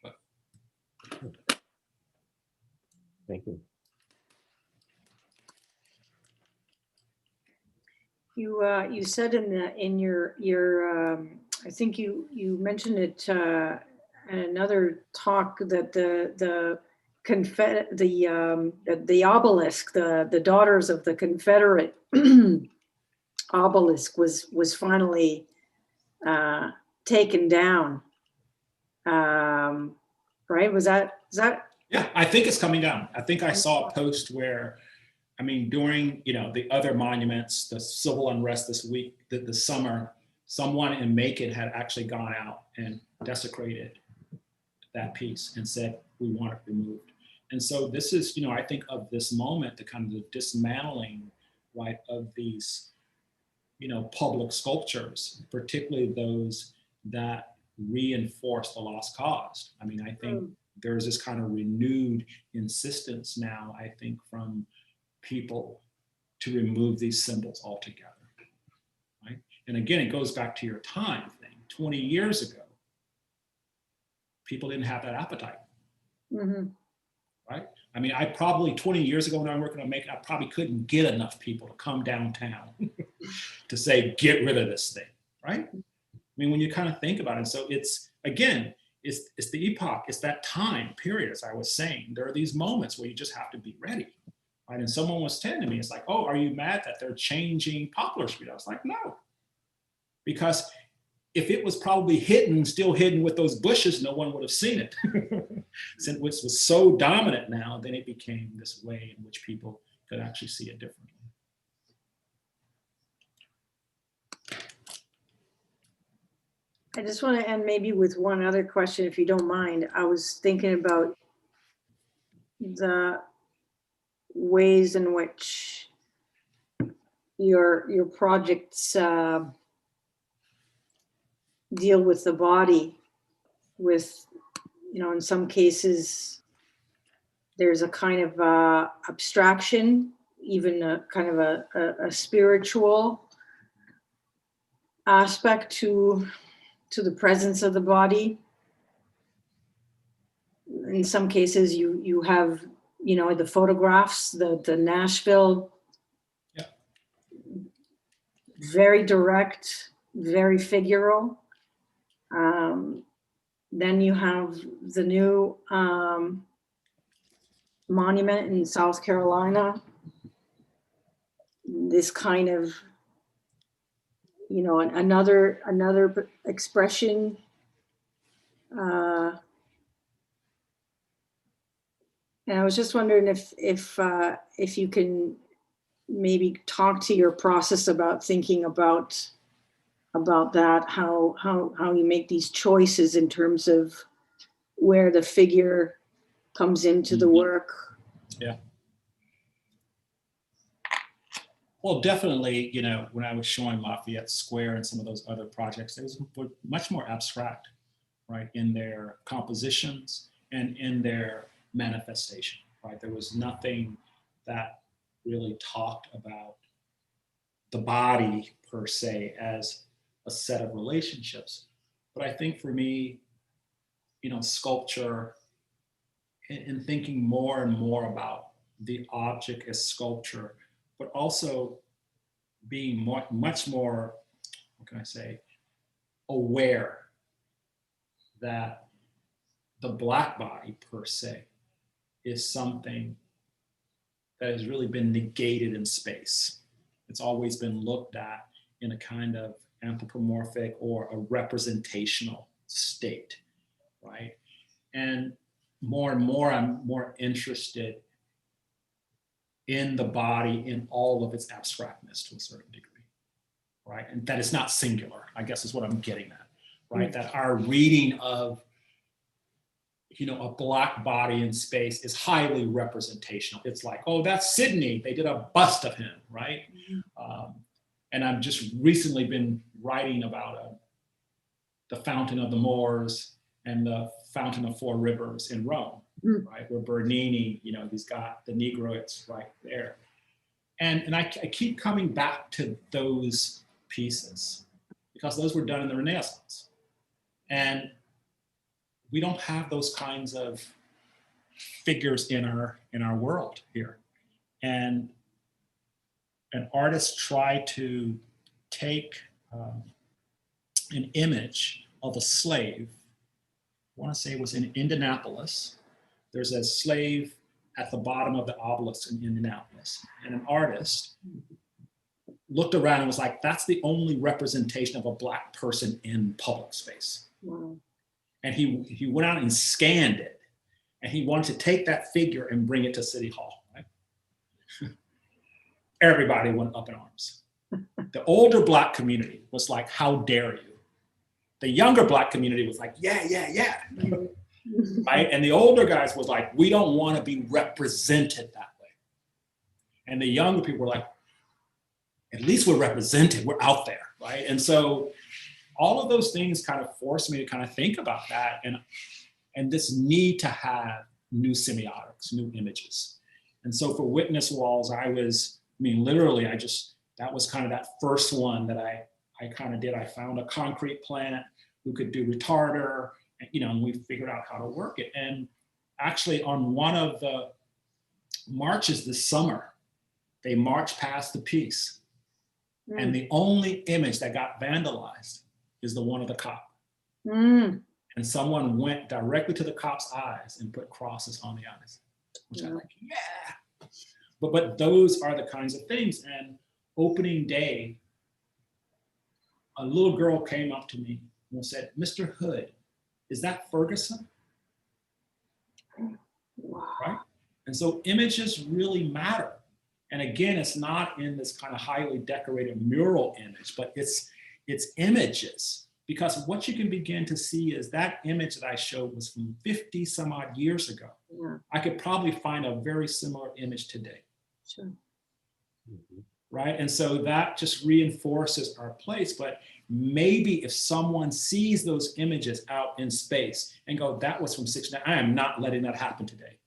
way. Thank you. You said in your I think you mentioned it in another talk that the the obelisk, the daughters of the Confederate obelisk was finally taken down. Right? Is that? Yeah, I think it's coming down. I think I saw a post where, I mean, during, you know, the other monuments, the civil unrest this week, the summer, someone in Macon had actually gone out and desecrated that piece and said, we want it removed. And so this is, you know, I think of this moment, the kind of the dismantling, right, of these, you know, public sculptures, particularly those that reinforce the lost cause. I mean, I think there's this kind of renewed insistence now, I think, from people to remove these symbols altogether, right? And again, it goes back to your time thing. 20 years ago, people didn't have that appetite, right? I mean, I probably 20 years ago when I was working on Macon, I probably couldn't get enough people to come downtown to say, get rid of this thing, right? I mean, when you kind of think about it, so it's, again, it's the epoch, it's that time period, as I was saying. There are these moments where you just have to be ready, right? And someone was telling me, it's like, oh, are you mad that they're changing Poplar Street? I was like, no. Because if it was probably hidden, still hidden with those bushes, no one would have seen it. Since which was so dominant now, then it became this way in which people could actually see it differently. I just want to end maybe with one other question, if you don't mind. I was thinking about the ways in which your projects deal with the body, with, you know, in some cases, there's a kind of abstraction, even a kind of a spiritual aspect to the presence of the body. In some cases, you have, you know, the photographs, the Nashville, very direct, very figural. Then you have the new monument in South Carolina, this kind of, you know, another expression. And I was just wondering if you can maybe talk to your process about thinking about that, how you make these choices in terms of where the figure comes into the work. Yeah. Well, definitely, you know, when I was showing Lafayette Square and some of those other projects, they were much more abstract, right, in their compositions and in their manifestation, right? There was nothing that really talked about the body per se as a set of relationships. But I think for me, you know, sculpture and thinking more and more about the object as sculpture, but also being much more, what can I say, aware that the Black body per se is something that has really been negated in space. It's always been looked at in a kind of anthropomorphic or a representational state, right? And more, I'm more interested in the body in all of its abstractness to a certain degree, right? And that it's not singular, I guess is what I'm getting at, right? That our reading of, you know, a Black body in space is highly representational. It's like, oh, that's Sydney. They did a bust of him, right? And I've just recently been writing about the Fountain of the Moors and the Fountain of Four Rivers in Rome, right? Where Bernini, you know, he's got the Negroids right there. And I keep coming back to those pieces because those were done in the Renaissance. And we don't have those kinds of figures in our world here. And an artist tried to take an image of a slave, I want to say it was in Indianapolis, there's a slave at the bottom of the obelisk in Indianapolis, and an artist looked around and was like, that's the only representation of a Black person in public space. Wow. And he went out and scanned it, and he wanted to take that figure and bring it to City Hall, right? Everybody went up in arms. The older Black community was like, how dare you? The younger Black community was like, yeah, yeah, yeah. Right? And the older guys was like, we don't want to be represented that way. And the younger people were like, at least we're represented, we're out there, right? And so all of those things kind of forced me to kind of think about that and this need to have new semiotics, new images. And so for witness walls, literally, that was kind of that first one that I kind of did. I found a concrete plant who could do retarder, and we figured out how to work it. And actually on one of the marches this summer, they marched past the piece. And the only image that got vandalized is the one of the cop. And someone went directly to the cop's eyes and put crosses on the eyes, which I'm like, yeah. But those are the kinds of things. And opening day, a little girl came up to me and said, Mr. Hood, is that Ferguson? Wow. Right? And so images really matter. And again, it's not in this kind of highly decorated mural image, but it's images. Because what you can begin to see is that image that I showed was from 50 some odd years ago. Yeah. I could probably find a very similar image today. Sure. Right? And so that just reinforces our place. But maybe if someone sees those images out in space and go, that was from 69, I am not letting that happen today.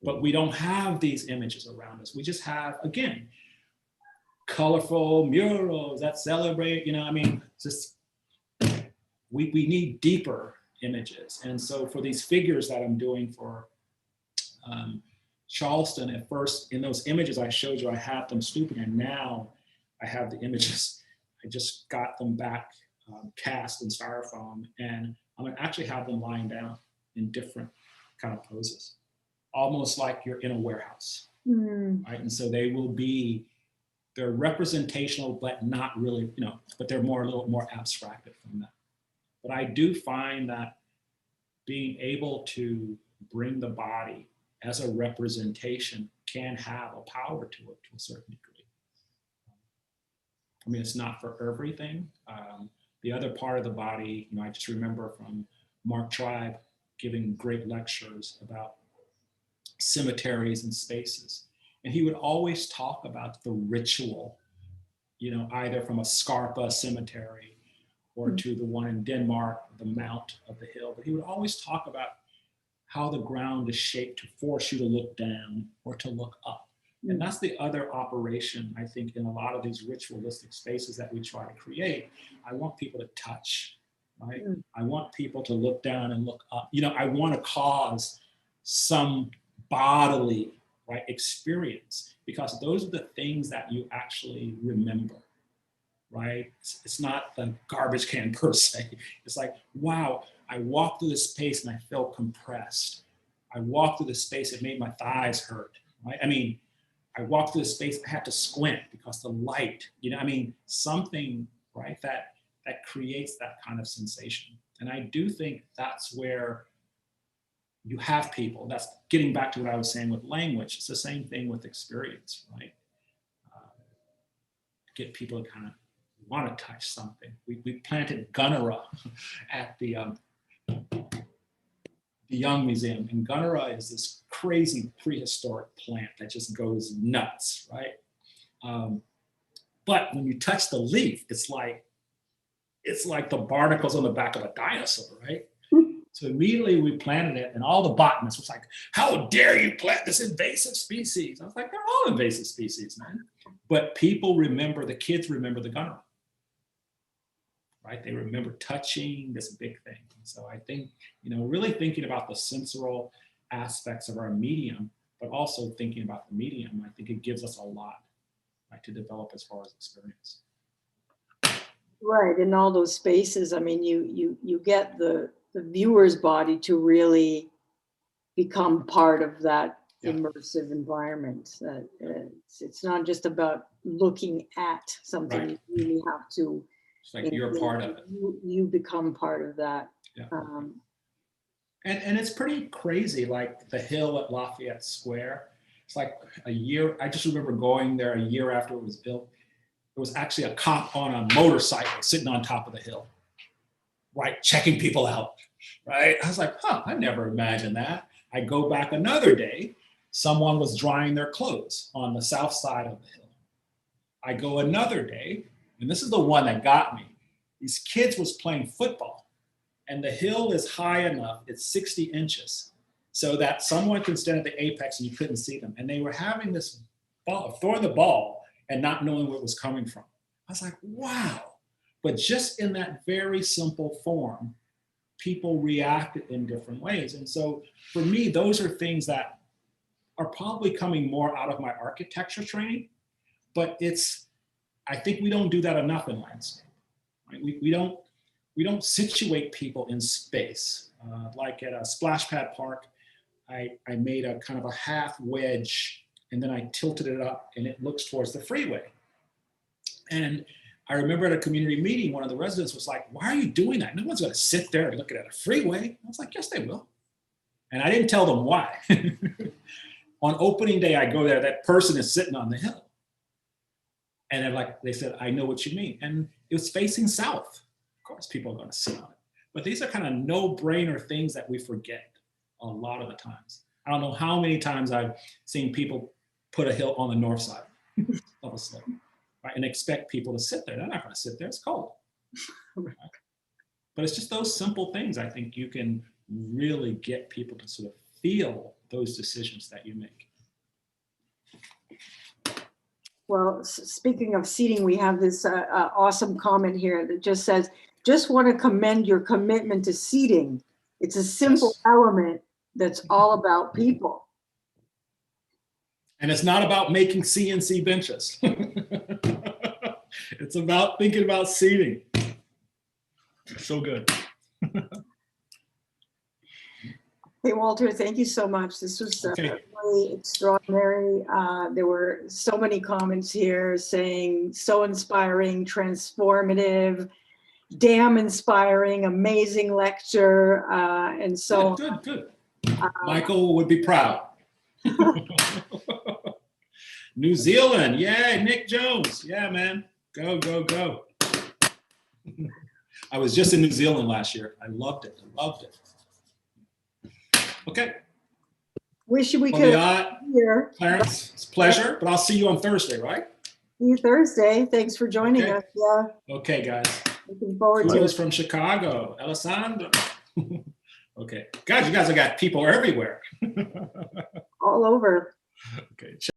But we don't have these images around us. We just have, again, colorful murals that celebrate, just, we need deeper images. And so for these figures that I'm doing for Charleston, at first, in those images I showed you, I had them stooping, and now I have the images. I just got them back cast in styrofoam, and I'm gonna actually have them lying down in different kind of poses, almost like you're in a warehouse, right? And so they're representational, but not really, but they're a little more abstracted from that. But I do find that being able to bring the body as a representation can have a power to it to a certain degree. It's not for everything. The other part of the body, I just remember from Mark Tribe giving great lectures about cemeteries and spaces. And he would always talk about the ritual, either from a Scarpa cemetery or to the one in Denmark, the Mount of the Hill. But he would always talk about how the ground is shaped to force you to look down or to look up. And that's the other operation, I think, in a lot of these ritualistic spaces that we try to create. I want people to touch, right? I want people to look down and look up. I want to cause some bodily, right, experience, because those are the things that you actually remember, right? It's not the garbage can per se. It's like, wow, I walked through this space and I felt compressed. I walked through this space, it made my thighs hurt, right? I walked through this space, I had to squint because the light, something, right, that creates that kind of sensation. And I do think that's where you have people, that's getting back to what I was saying with language. It's the same thing with experience, right? Get people to kind of want to touch something. We planted Gunnera at the Young Museum, and Gunnera is this crazy prehistoric plant that just goes nuts, right? But when you touch the leaf, it's like the barnacles on the back of a dinosaur, right? So immediately we planted it, and all the botanists was like, how dare you plant this invasive species? I was like, they're all invasive species, man. But people remember, the kids remember the Gunnera, right? They remember touching this big thing. So I think, really thinking about the sensorial aspects of our medium, but also thinking about the medium, I think it gives us a lot, right, to develop as far as experience. Right, in all those spaces, you get the viewer's body to really become part of that Yeah. immersive environment. It's not just about looking at something. Right. You really have to. It's like you're a part of it. You become part of that. Yeah. And it's pretty crazy, like the hill at Lafayette Square. It's like a year, I just remember going there a year after it was built. There was actually a cop on a motorcycle sitting on top of the hill, right, checking people out, right? I was like, I never imagined that. I go back another day, someone was drying their clothes on the south side of the hill. I go another day, and this is the one that got me. These kids was playing football, and the hill is high enough, it's 60 inches, so that someone can stand at the apex and you couldn't see them. And they were having this ball, throwing the ball and not knowing where it was coming from. I was like, wow. But just in that very simple form, people reacted in different ways. And so for me, those are things that are probably coming more out of my architecture training, but I think we don't do that enough in landscape. Right? We don't situate people in space. Like at a splash pad park, I made a kind of a half wedge, and then I tilted it up and it looks towards the freeway. And I remember at a community meeting, one of the residents was like, why are you doing that? No one's gonna sit there and look at a freeway. I was like, yes, they will. And I didn't tell them why. On opening day, I go there, that person is sitting on the hill. And they said, I know what you mean. And it was facing south. Of course, people are gonna sit on it. But these are kind of no-brainer things that we forget a lot of the times. I don't know how many times I've seen people put a hill on the north side of a slope, right? And expect people to sit there. They're not gonna sit there, it's cold. Right? But it's just those simple things I think you can really get people to sort of feel those decisions that you make. Well, speaking of seating, we have this awesome comment here that just says, just want to commend your commitment to seating. It's a simple element that's all about people. And it's not about making CNC benches. It's about thinking about seating. So good. Hey, Walter, thank you so much. This was Okay. really extraordinary. There were so many comments here saying so inspiring, transformative, damn inspiring, amazing lecture, and so Good. Michael would be proud. New Zealand, yeah, Nick Jones. Yeah, man, go. I was just in New Zealand last year. I loved it. Okay. wish we Well, could yeah, here. Clarence, it's a pleasure, but I'll see you on Thursday, right? See you Thursday. Thanks for joining Okay. us. Yeah, Okay, guys. looking forward to Kudos it. from Chicago, Alessandro. Okay, guys, you guys have got people everywhere. All over. Okay.